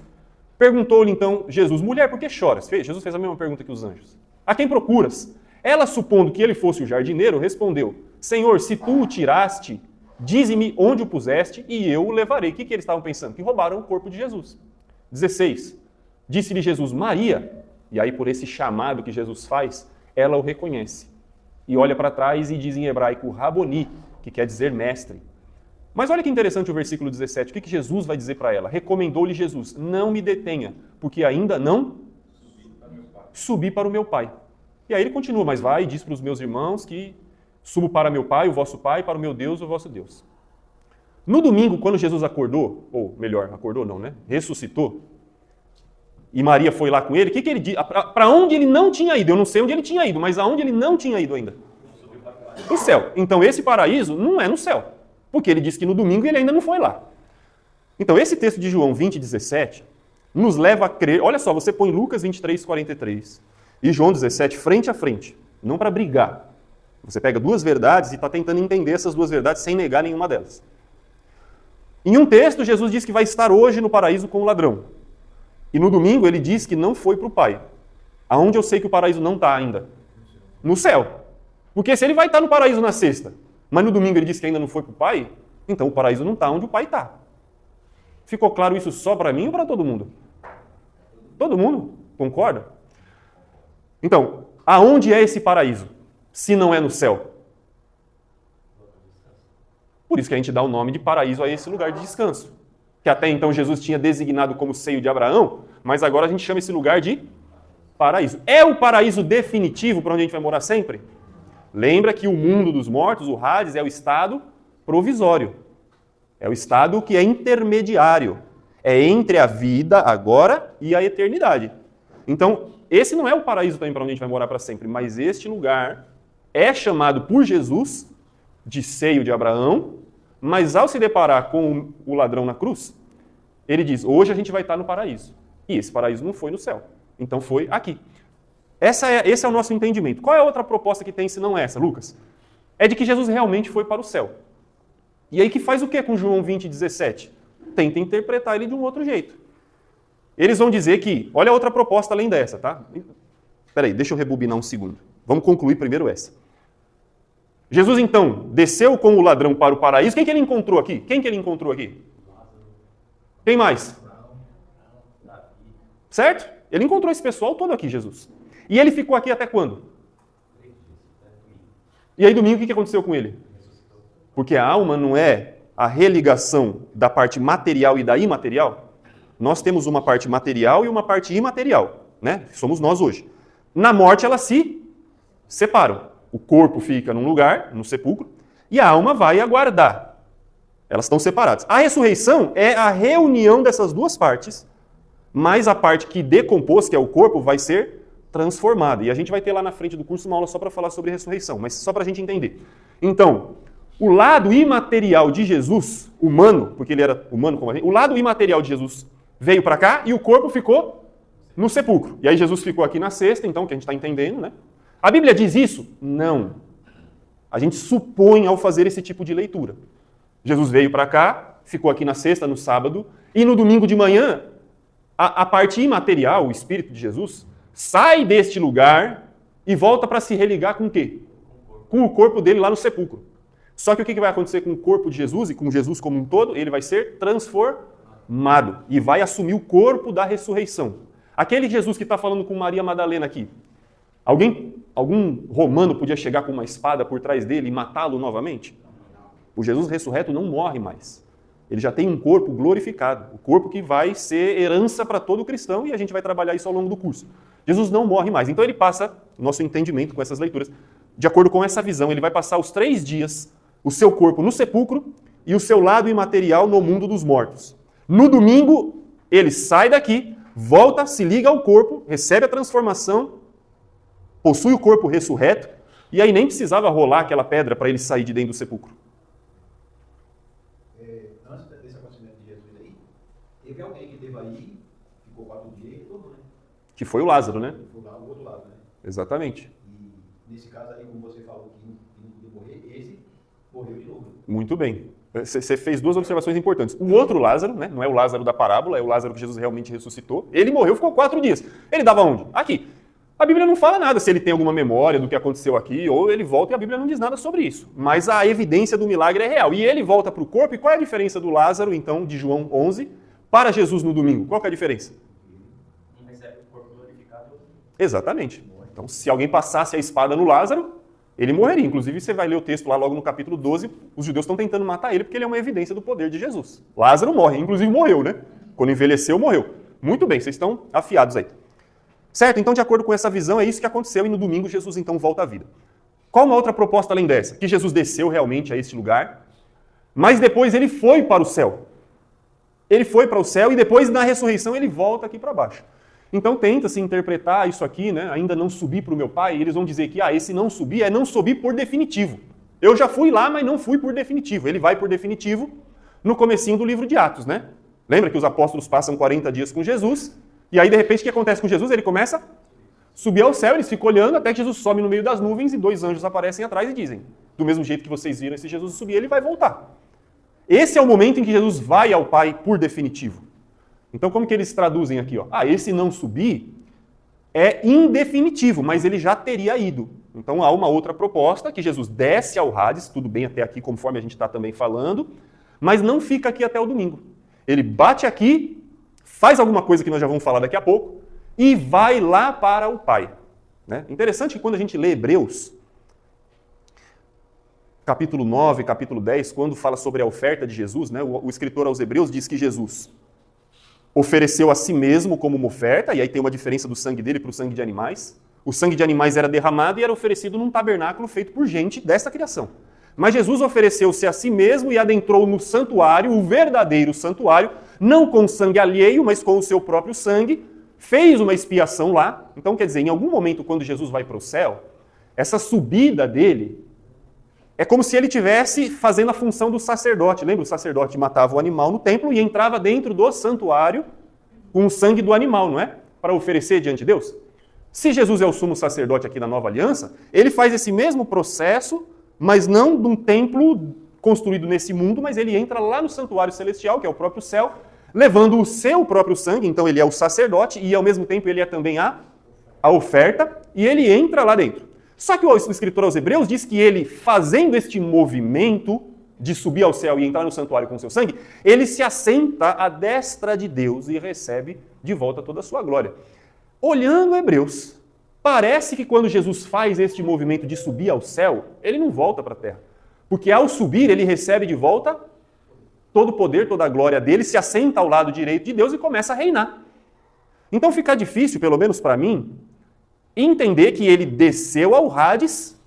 [SPEAKER 1] Perguntou-lhe então Jesus: mulher, por que choras? Jesus fez a mesma pergunta que os anjos. A quem procuras? Ela, supondo que ele fosse o jardineiro, respondeu: Senhor, se tu o tiraste, dize-me onde o puseste e eu o levarei. O que eles estavam pensando? Que roubaram o corpo de Jesus. 16. Disse-lhe Jesus: Maria. E aí, por esse chamado que Jesus faz, ela o reconhece. E olha para trás e diz em hebraico Raboni, que quer dizer mestre. Mas olha que interessante o versículo 17. O que Jesus vai dizer para ela? Recomendou-lhe Jesus: não me detenha, porque ainda não subi para o meu Pai. E aí ele continua: mas vai e diz para os meus irmãos que subo para meu Pai, o vosso Pai, para o meu Deus, o vosso Deus. No domingo, quando Jesus acordou, ou melhor, acordou não, né? Ressuscitou, e Maria foi lá com ele, o que ele disse? Para onde ele não tinha ido? Eu não sei onde ele tinha ido, mas aonde ele não tinha ido ainda? No céu. Então esse paraíso não é no céu, porque ele disse que no domingo ele ainda não foi lá. Então esse texto de João 20, 17, nos leva a crer. Olha só, você põe Lucas 23, 43 e João 17 frente a frente, não para brigar. Você pega duas verdades e está tentando entender essas duas verdades sem negar nenhuma delas. Em um texto, Jesus diz que vai estar hoje no paraíso com o ladrão. E no domingo ele diz que não foi para o Pai. Aonde eu sei que o paraíso não está ainda? No céu. Porque se ele vai estar no paraíso na sexta, mas no domingo ele diz que ainda não foi para o Pai, então o paraíso não está onde o Pai está. Ficou claro isso só para mim ou para todo mundo? Todo mundo? Concorda? Então, aonde é esse paraíso, se não é no céu? Por isso que a gente dá o nome de paraíso a esse lugar de descanso. Que até então Jesus tinha designado como seio de Abraão, mas agora a gente chama esse lugar de paraíso. É o paraíso definitivo para onde a gente vai morar sempre? Lembra que o mundo dos mortos, o Hades, é o estado provisório. É o estado que é intermediário. É entre a vida agora e a eternidade. Então, esse não é o paraíso também para onde a gente vai morar para sempre, mas este lugar é chamado por Jesus de seio de Abraão, mas ao se deparar com o ladrão na cruz, ele diz: hoje a gente vai estar no paraíso. E esse paraíso não foi no céu. Então foi aqui. Esse é o nosso entendimento. Qual é a outra proposta que tem se não essa, Lucas? É de que Jesus realmente foi para o céu. E aí que faz o que com João 20, 17? Tenta interpretar ele de um outro jeito. Eles vão dizer que, olha a outra proposta além dessa, tá? Espera aí, deixa eu rebobinar um segundo. Vamos concluir primeiro essa. Jesus, então, desceu com o ladrão para o paraíso. Quem que ele encontrou aqui? Quem que ele encontrou aqui? Quem mais? Certo? Ele encontrou esse pessoal todo aqui, Jesus. E ele ficou aqui até quando? E aí, domingo, o que aconteceu com ele? Porque a alma não é a religação da parte material e da imaterial? Nós temos uma parte material e uma parte imaterial, né? Somos nós hoje. Na morte, elas se separam. O corpo fica num lugar, no sepulcro, e a alma vai aguardar. Elas estão separadas. A ressurreição é a reunião dessas duas partes, mas a parte que decompôs, que é o corpo, vai ser transformada. E a gente vai ter lá na frente do curso uma aula só para falar sobre ressurreição, mas só para a gente entender. Então, o lado imaterial de Jesus, humano, porque ele era humano como a gente, o lado imaterial de Jesus veio para cá e o corpo ficou no sepulcro. E aí Jesus ficou aqui na sexta, então, que a gente está entendendo, né? A Bíblia diz isso? Não. A gente supõe ao fazer esse tipo de leitura. Jesus veio para cá, ficou aqui na sexta, no sábado, e no domingo de manhã, a parte imaterial, o Espírito de Jesus, sai deste lugar e volta para se religar com o quê? Com o corpo dele lá no sepulcro. Só que o que vai acontecer com o corpo de Jesus e com Jesus como um todo? Ele vai ser transformado e vai assumir o corpo da ressurreição. Aquele Jesus que está falando com Maria Madalena aqui, algum romano podia chegar com uma espada por trás dele e matá-lo novamente? O Jesus ressurreto não morre mais. Ele já tem um corpo glorificado, o corpo que vai ser herança para todo cristão, e a gente vai trabalhar isso ao longo do curso. Jesus não morre mais. Então ele passa, o nosso entendimento com essas leituras, de acordo com essa visão, ele vai passar os 3 dias, o seu corpo no sepulcro e o seu lado imaterial no mundo dos mortos. No domingo, ele sai daqui, volta, se liga ao corpo, recebe a transformação, possui o corpo ressurreto, e aí nem precisava rolar aquela pedra para ele sair de dentro do sepulcro.
[SPEAKER 3] Antes desse acontecimento de Jesus aí, teve alguém que teve aí, ficou 4 dias e tornou, né?
[SPEAKER 1] Que foi o Lázaro, né?
[SPEAKER 3] Foi lá do outro lado, né?
[SPEAKER 1] Exatamente.
[SPEAKER 3] E nesse caso aí, como você falou que não podia morrer, esse morreu de novo.
[SPEAKER 1] Muito bem. Você fez duas observações importantes. O outro Lázaro, né, não é o Lázaro da parábola, é o Lázaro que Jesus realmente ressuscitou. Ele morreu, ficou 4 dias. Ele estava onde? Aqui. A Bíblia não fala nada se ele tem alguma memória do que aconteceu aqui, ou ele volta e a Bíblia não diz nada sobre isso. Mas a evidência do milagre é real. E ele volta para o corpo. E qual é a diferença do Lázaro, então, de João 11, para Jesus no domingo? Qual que é a diferença?
[SPEAKER 4] Um recebe o corpo glorificado.
[SPEAKER 1] Exatamente. Então, se alguém passasse a espada no Lázaro, ele morreria. Inclusive, você vai ler o texto lá logo no capítulo 12, os judeus estão tentando matar ele porque ele é uma evidência do poder de Jesus. Lázaro morre, inclusive morreu, né? Quando envelheceu, morreu. Muito bem, vocês estão afiados aí. Certo? Então, de acordo com essa visão, é isso que aconteceu e no domingo Jesus então volta à vida. Qual uma outra proposta além dessa? Que Jesus desceu realmente a este lugar, mas depois ele foi para o céu. Ele foi para o céu e depois na ressurreição ele volta aqui para baixo. Então tenta-se interpretar isso aqui, né? Ainda não subi para o meu Pai, e eles vão dizer que esse não subir é não subir por definitivo. Eu já fui lá, mas não fui por definitivo. Ele vai por definitivo no comecinho do livro de Atos, né? Lembra que os apóstolos passam 40 dias com Jesus, e aí de repente o que acontece com Jesus? Ele começa a subir ao céu, eles ficam olhando até que Jesus some no meio das nuvens e 2 anjos aparecem atrás e dizem, do mesmo jeito que vocês viram esse Jesus subir, ele vai voltar. Esse é o momento em que Jesus vai ao Pai por definitivo. Então, como que eles traduzem aqui? Esse não subir é indefinitivo, mas ele já teria ido. Então, há uma outra proposta, que Jesus desce ao Hades, tudo bem até aqui, conforme a gente está também falando, mas não fica aqui até o domingo. Ele bate aqui, faz alguma coisa que nós já vamos falar daqui a pouco, e vai lá para o Pai. Né? Interessante que quando a gente lê Hebreus, capítulo 9, capítulo 10, quando fala sobre a oferta de Jesus, né, o escritor aos Hebreus diz que Jesus ofereceu a si mesmo como uma oferta, e aí tem uma diferença do sangue dele para o sangue de animais. O sangue de animais era derramado e era oferecido num tabernáculo feito por gente dessa criação. Mas Jesus ofereceu-se a si mesmo e adentrou no santuário, o verdadeiro santuário, não com sangue alheio, mas com o seu próprio sangue, fez uma expiação lá. Então, quer dizer, em algum momento, quando Jesus vai para o céu, essa subida dele é como se ele estivesse fazendo a função do sacerdote. Lembra? O sacerdote matava o animal no templo e entrava dentro do santuário com o sangue do animal, não é? Para oferecer diante de Deus. Se Jesus é o sumo sacerdote aqui na Nova Aliança, ele faz esse mesmo processo, mas não de um templo construído nesse mundo, mas ele entra lá no santuário celestial, que é o próprio céu, levando o seu próprio sangue, então ele é o sacerdote e ao mesmo tempo ele é também a oferta, e ele entra lá dentro. Só que o escritor aos Hebreus diz que ele, fazendo este movimento de subir ao céu e entrar no santuário com o seu sangue, ele se assenta à destra de Deus e recebe de volta toda a sua glória. Olhando Hebreus, parece que quando Jesus faz este movimento de subir ao céu, ele não volta para a terra. Porque ao subir, ele recebe de volta todo o poder, toda a glória dele, se assenta ao lado direito de Deus e começa a reinar. Então fica difícil, pelo menos para mim, entender que ele desceu ao Hades,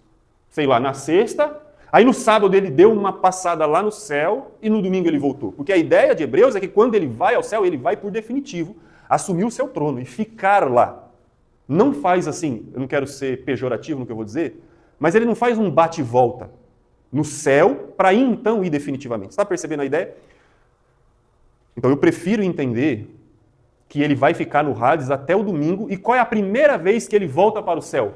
[SPEAKER 1] sei lá, na sexta, aí no sábado ele deu uma passada lá no céu e no domingo ele voltou. Porque a ideia de Hebreus é que quando ele vai ao céu, ele vai por definitivo assumir o seu trono e ficar lá. Não faz assim, eu não quero ser pejorativo no que eu vou dizer, mas ele não faz um bate-volta no céu para então ir definitivamente. Você está percebendo a ideia? Então eu prefiro entender que ele vai ficar no Hades até o domingo. E qual é a primeira vez que ele volta para o céu?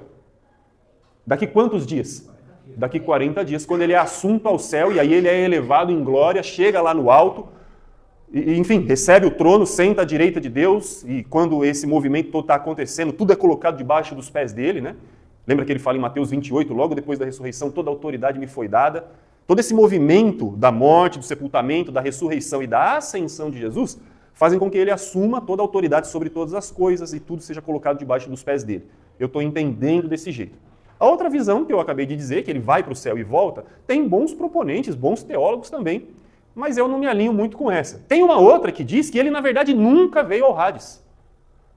[SPEAKER 1] Daqui quantos dias? Daqui 40 dias, quando ele é assunto ao céu, e aí ele é elevado em glória, chega lá no alto, e enfim, recebe o trono, senta à direita de Deus, e quando esse movimento todo está acontecendo, tudo é colocado debaixo dos pés dele, né? Lembra que ele fala em Mateus 28, logo depois da ressurreição, toda a autoridade me foi dada. Todo esse movimento da morte, do sepultamento, da ressurreição e da ascensão de Jesus fazem com que ele assuma toda a autoridade sobre todas as coisas e tudo seja colocado debaixo dos pés dele. Eu estou entendendo desse jeito. A outra visão que eu acabei de dizer, que ele vai para o céu e volta, tem bons proponentes, bons teólogos também, mas eu não me alinho muito com essa. Tem uma outra que diz que ele, na verdade, nunca veio ao Hades.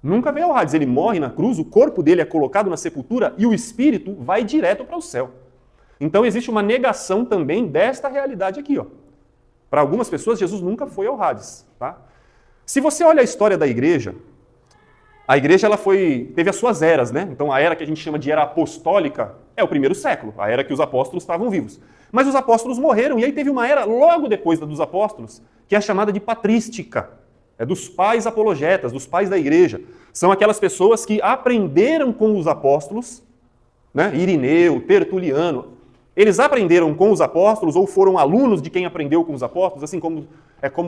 [SPEAKER 1] Nunca veio ao Hades. Ele morre na cruz, o corpo dele é colocado na sepultura e o espírito vai direto para o céu. Então existe uma negação também desta realidade aqui. Para algumas pessoas, Jesus nunca foi ao Hades. Tá? Se você olha a história da igreja, a igreja ela teve as suas eras, né? Então a era que a gente chama de era apostólica é o primeiro século, a era que os apóstolos estavam vivos. Mas os apóstolos morreram e aí teve uma era logo depois da dos apóstolos, que é a chamada de patrística. É dos pais apologetas, dos pais da igreja. São aquelas pessoas que aprenderam com os apóstolos, né? Irineu, Tertuliano. eles aprenderam com os apóstolos ou foram alunos de quem aprendeu com os apóstolos, assim como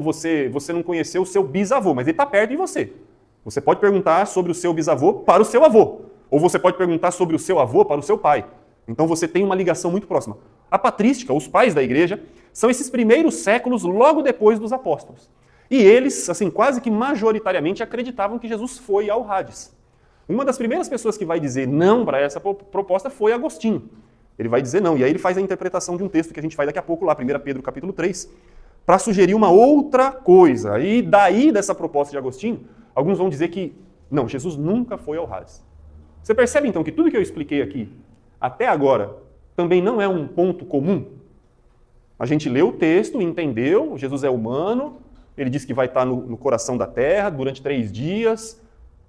[SPEAKER 1] você não conheceu o seu bisavô, mas ele está perto de você. Você pode perguntar sobre o seu bisavô para o seu avô, ou você pode perguntar sobre o seu avô para o seu pai. Então você tem uma ligação muito próxima. A patrística, os pais da igreja, são esses primeiros séculos logo depois dos apóstolos. E eles, assim, quase que majoritariamente acreditavam que Jesus foi ao Hades. Uma das primeiras pessoas que vai dizer não para essa proposta foi Agostinho. Ele vai dizer não, e aí ele faz a interpretação de um texto que a gente vai daqui a pouco lá, 1 Pedro capítulo 3, para sugerir uma outra coisa. E daí, dessa proposta de Agostinho, alguns vão dizer que, não, Jesus nunca foi ao Hades. Você percebe então que tudo que eu expliquei aqui, até agora, também não é um ponto comum? A gente leu o texto, entendeu, Jesus é humano, ele diz que vai estar no coração da terra durante 3 dias.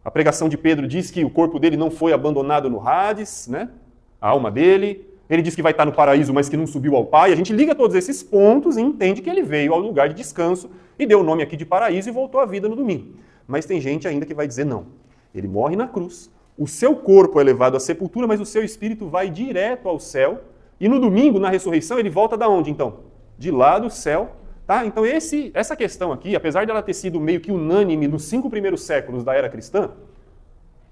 [SPEAKER 1] A pregação de Pedro diz que o corpo dele não foi abandonado no Hades, né? A alma dele. Ele diz que vai estar no paraíso, mas que não subiu ao Pai. A gente liga todos esses pontos e entende que ele veio ao lugar de descanso e deu o nome aqui de paraíso e voltou à vida no domingo. Mas tem gente ainda que vai dizer não. Ele morre na cruz, o seu corpo é levado à sepultura, mas o seu espírito vai direto ao céu. E no domingo, na ressurreição, ele volta da onde, então? De lá do céu. Tá? Então essa questão aqui, apesar de ela ter sido meio que unânime nos 5 primeiros séculos da era cristã,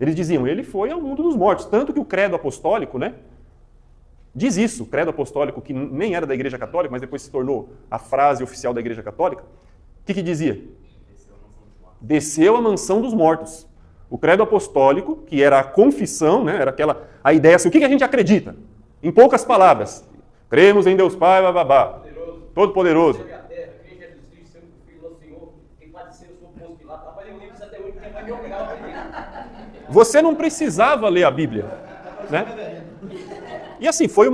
[SPEAKER 1] eles diziam, ele foi ao mundo dos mortos. Tanto que o credo apostólico, né, diz isso, o credo apostólico, que nem era da Igreja Católica, mas depois se tornou a frase oficial da Igreja Católica, o que dizia? Desceu a mansão dos mortos. O credo apostólico, que era a confissão, né, era a ideia assim, o que a gente acredita? Em poucas palavras, cremos em Deus Pai, bababá, Todo-Poderoso. Você não precisava ler a Bíblia, né? E assim, foi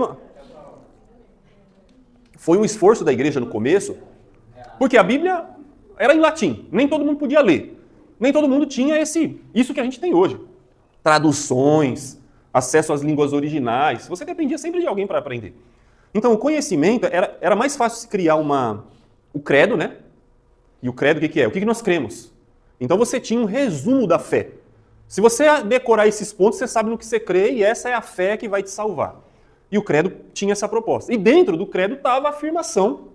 [SPEAKER 1] um esforço da igreja no começo, porque a Bíblia era em latim, nem todo mundo podia ler. Nem todo mundo tinha isso que a gente tem hoje. Traduções, acesso às línguas originais. Você dependia sempre de alguém para aprender. Então, o conhecimento, era mais fácil se criar o credo, né? E o credo, o que é? O que nós cremos? Então, você tinha um resumo da fé. Se você decorar esses pontos, você sabe no que você crê e essa é a fé que vai te salvar. E o credo tinha essa proposta. E dentro do credo estava a afirmação.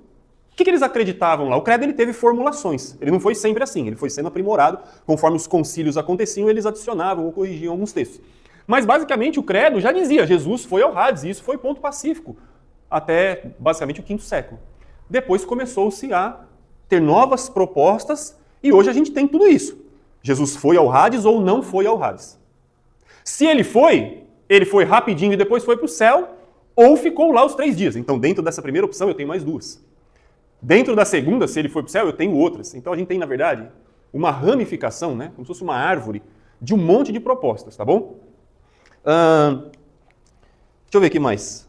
[SPEAKER 1] O que eles acreditavam lá? O credo ele teve formulações. Ele não foi sempre assim. Ele foi sendo aprimorado. Conforme os concílios aconteciam, eles adicionavam ou corrigiam alguns textos. Mas, basicamente, o credo já dizia Jesus foi ao Hades. E isso foi ponto pacífico. Até, basicamente, o 5º século. Depois começou-se a ter novas propostas e hoje a gente tem tudo isso. Jesus foi ao Hades ou não foi ao Hades. Se ele foi rapidinho e depois foi para o céu, ou ficou lá os 3 dias. Então, dentro dessa primeira opção, eu tenho mais 2. Dentro da segunda, se ele foi para o céu, eu tenho outras. Então, a gente tem, na verdade, uma ramificação, né? Como se fosse uma árvore de um monte de propostas, tá bom? Deixa eu ver aqui mais.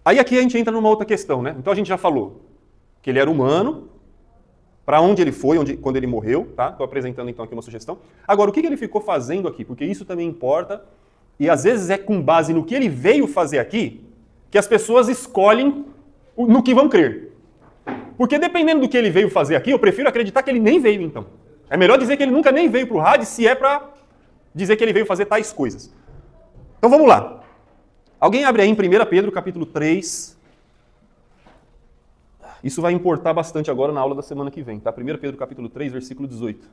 [SPEAKER 1] Aí aqui a gente entra numa outra questão, né? Então, a gente já falou que ele era humano, para onde ele foi, quando ele morreu, tá? Estou apresentando então aqui uma sugestão. Agora, o que ele ficou fazendo aqui? Porque isso também importa, e às vezes é com base no que ele veio fazer aqui, que as pessoas escolhem no que vão crer. Porque dependendo do que ele veio fazer aqui, eu prefiro acreditar que ele nem veio então. É melhor dizer que ele nunca nem veio para o Hades, se é para dizer que ele veio fazer tais coisas. Então vamos lá. Alguém abre aí em 1 Pedro capítulo 3. Isso vai importar bastante agora na aula da semana que vem, tá? 1 Pedro capítulo 3, versículo 18.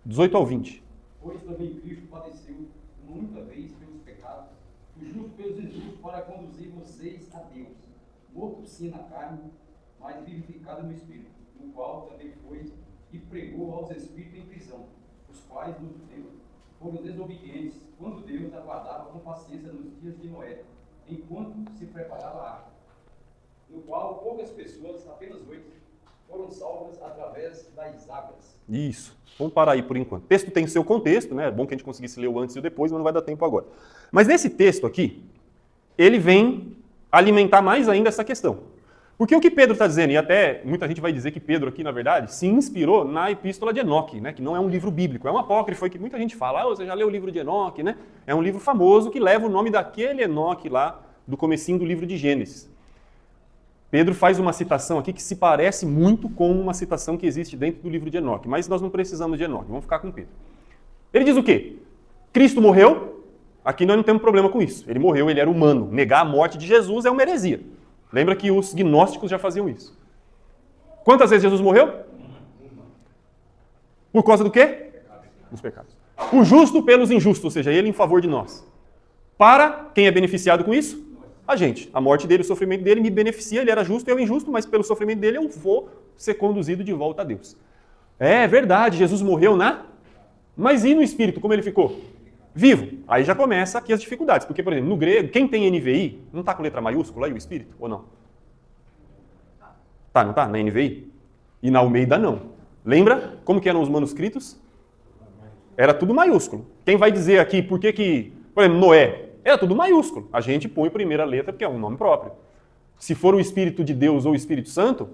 [SPEAKER 1] 18 ao 20.
[SPEAKER 4] Pois também Cristo padeceu muita vez pelos pecados, o justo pelos injustos, para conduzir vocês a Deus, morto sim na carne, mas vivificado no Espírito, no qual também foi e pregou aos espíritos em prisão, os quais foram desobedientes, quando Deus aguardava com paciência nos dias de Noé, enquanto se preparava a arca, no qual poucas pessoas, apenas 8, foram salvas através das águas.
[SPEAKER 1] Isso. Vamos parar aí por enquanto. O texto tem seu contexto, né? É bom que a gente conseguisse ler o antes e o depois, mas não vai dar tempo agora. Mas nesse texto aqui, ele vem alimentar mais ainda essa questão. Porque o que Pedro está dizendo, e até muita gente vai dizer que Pedro aqui, na verdade, se inspirou na Epístola de Enoque, né? Que não é um livro bíblico, é um apócrifo que muita gente fala, você já leu o livro de Enoque, né? É um livro famoso que leva o nome daquele Enoque lá, do comecinho do livro de Gênesis. Pedro faz uma citação aqui que se parece muito com uma citação que existe dentro do livro de Enoque, mas nós não precisamos de Enoque, vamos ficar com Pedro. Ele diz o quê? Cristo morreu, aqui nós não temos problema com isso. Ele morreu, ele era humano. Negar a morte de Jesus é uma heresia. Lembra que os gnósticos já faziam isso. Quantas vezes Jesus morreu? Por causa do quê? Dos pecados. O justo pelos injustos, ou seja, ele em favor de nós. Para quem é beneficiado com isso? A gente. A morte dele, o sofrimento dele me beneficia, ele era justo, eu injusto, mas pelo sofrimento dele eu vou ser conduzido de volta a Deus. É verdade, Jesus morreu Mas e no espírito, como ele ficou? Vivo. Aí já começa aqui as dificuldades. Porque, por exemplo, no grego, quem tem NVI, não está com letra maiúscula aí o espírito, ou não? Tá, não tá? Na NVI? E na Almeida não. Lembra como que eram os manuscritos? Era tudo maiúsculo. Quem vai dizer aqui por que, por exemplo, Noé, era tudo maiúsculo. A gente põe a primeira letra porque é um nome próprio. Se for o Espírito de Deus ou o Espírito Santo,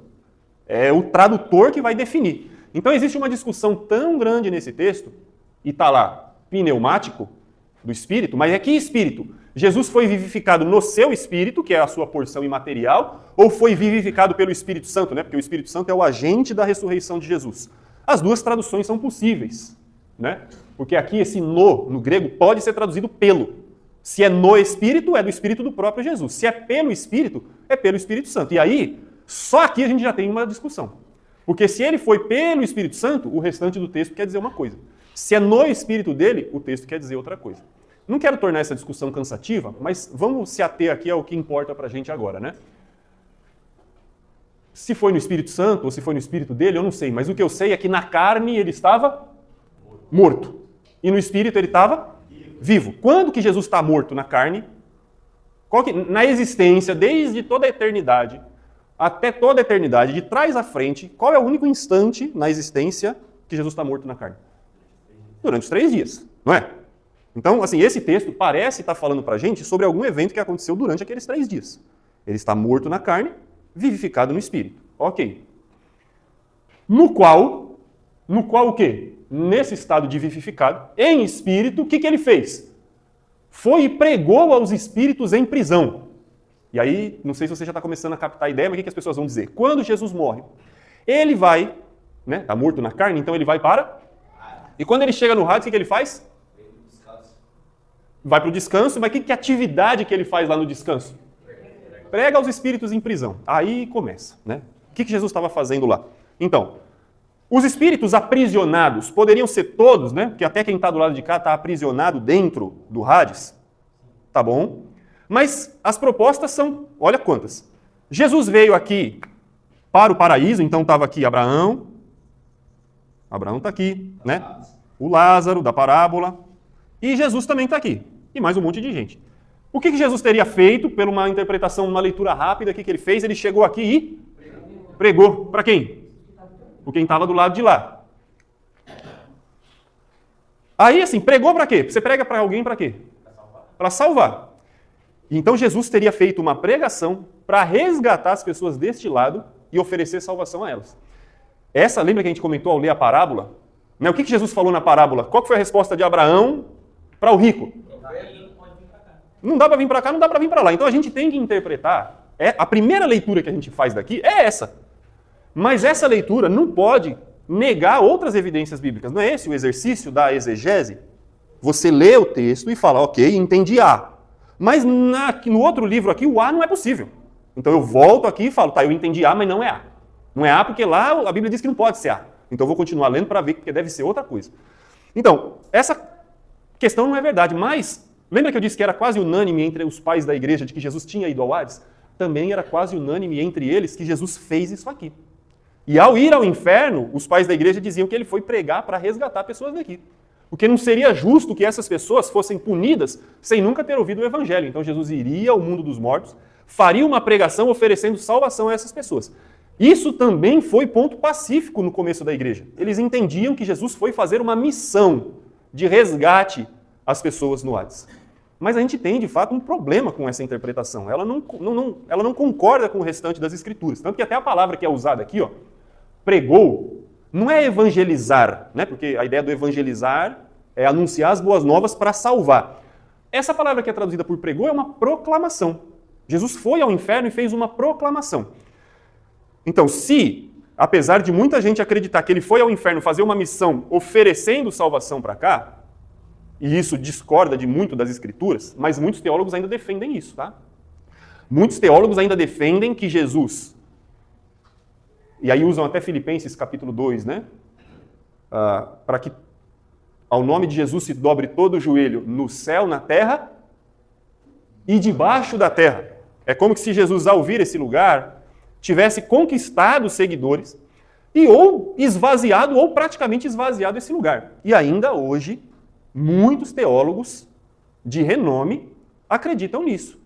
[SPEAKER 1] é o tradutor que vai definir. Então existe uma discussão tão grande nesse texto, e está lá, pneumático, do Espírito, mas é que Espírito? Jesus foi vivificado no seu Espírito, que é a sua porção imaterial, ou foi vivificado pelo Espírito Santo, né? Porque o Espírito Santo é o agente da ressurreição de Jesus. As duas traduções são possíveis, né? Porque aqui esse no grego, pode ser traduzido pelo. Se é no Espírito, é do Espírito do próprio Jesus. Se é pelo Espírito, é pelo Espírito Santo. E aí, só aqui a gente já tem uma discussão. Porque se ele foi pelo Espírito Santo, o restante do texto quer dizer uma coisa. Se é no Espírito dele, o texto quer dizer outra coisa. Não quero tornar essa discussão cansativa, mas vamos se ater aqui ao que importa pra gente agora, né? Se foi no Espírito Santo ou se foi no Espírito dele, eu não sei. Mas o que eu sei é que na carne ele estava morto. E no Espírito ele estava vivo. Quando que Jesus está morto na carne? Na existência, desde toda a eternidade, até toda a eternidade, de trás à frente, qual é o único instante na existência que Jesus está morto na carne? Durante os 3 dias, não é? Então, assim, esse texto parece estar falando para a gente sobre algum evento que aconteceu durante aqueles 3 dias. Ele está morto na carne, vivificado no Espírito. Ok. No qual o quê? Nesse estado de vivificado, em Espírito, o que ele fez? Foi e pregou aos espíritos em prisão. E aí, não sei se você já está começando a captar a ideia, mas o que as pessoas vão dizer? Quando Jesus morre, ele vai, né? Está morto na carne, então ele vai para... E quando ele chega no Hades, o que ele faz? Vai para o descanso, mas que atividade que ele faz lá no descanso? Prega aos espíritos em prisão. Aí começa, né? O que Jesus estava fazendo lá? Então, os espíritos aprisionados poderiam ser todos, né? Porque até quem está do lado de cá está aprisionado dentro do Hades. Tá bom? Mas as propostas são, olha quantas. Jesus veio aqui para o paraíso, então estava aqui Abraão. Abraão está aqui, né? O Lázaro da parábola. E Jesus também está aqui. E mais um monte de gente. O que Jesus teria feito, por uma interpretação, uma leitura rápida, o que ele fez? Ele chegou aqui e pregou. Para quem? Por quem estava do lado de lá. Aí, assim, pregou para quê? Você prega para alguém para quê? Para salvar. Então Jesus teria feito uma pregação para resgatar as pessoas deste lado e oferecer salvação a elas. Lembra que a gente comentou ao ler a parábola? Né? O que Jesus falou na parábola? Qual foi a resposta de Abraão para o rico? Não dá para vir para cá, não dá para vir para lá. Então a gente tem que interpretar. A primeira leitura que a gente faz daqui é essa. Mas essa leitura não pode negar outras evidências bíblicas. Não é esse o exercício da exegese? Você lê o texto e fala, ok, entendi A. Mas no outro livro aqui, o A não é possível. Então eu volto aqui e falo, tá, eu entendi A, mas não é A. Não é A porque lá a Bíblia diz que não pode ser A. Então eu vou continuar lendo para ver, porque deve ser outra coisa. Então, essa questão não é verdade, mas lembra que eu disse que era quase unânime entre os pais da igreja de que Jesus tinha ido ao Hades? Também era quase unânime entre eles que Jesus fez isso aqui. E ao ir ao inferno, os pais da igreja diziam que ele foi pregar para resgatar pessoas daqui. Porque não seria justo que essas pessoas fossem punidas sem nunca ter ouvido o evangelho. Então Jesus iria ao mundo dos mortos, faria uma pregação oferecendo salvação a essas pessoas. Isso também foi ponto pacífico no começo da igreja. Eles entendiam que Jesus foi fazer uma missão de resgate às pessoas no Hades. Mas a gente tem, de fato, um problema com essa interpretação. Ela não concorda com o restante das Escrituras. Tanto que até a palavra que é usada aqui, ó, pregou, não é evangelizar, né? Porque a ideia do evangelizar é anunciar as boas novas para salvar. Essa palavra que é traduzida por pregou é uma proclamação. Jesus foi ao inferno e fez uma proclamação. Então, se, apesar de muita gente acreditar que ele foi ao inferno fazer uma missão oferecendo salvação para cá, e isso discorda de muito das Escrituras, mas muitos teólogos ainda defendem isso, tá? Muitos teólogos ainda defendem que Jesus, e aí usam até Filipenses capítulo 2, né? Para que ao nome de Jesus se dobre todo o joelho no céu, na terra e debaixo da terra. É como se Jesus, ao vir esse lugar, tivesse conquistado seguidores e ou esvaziado, ou praticamente esvaziado esse lugar. E ainda hoje, muitos teólogos de renome acreditam nisso.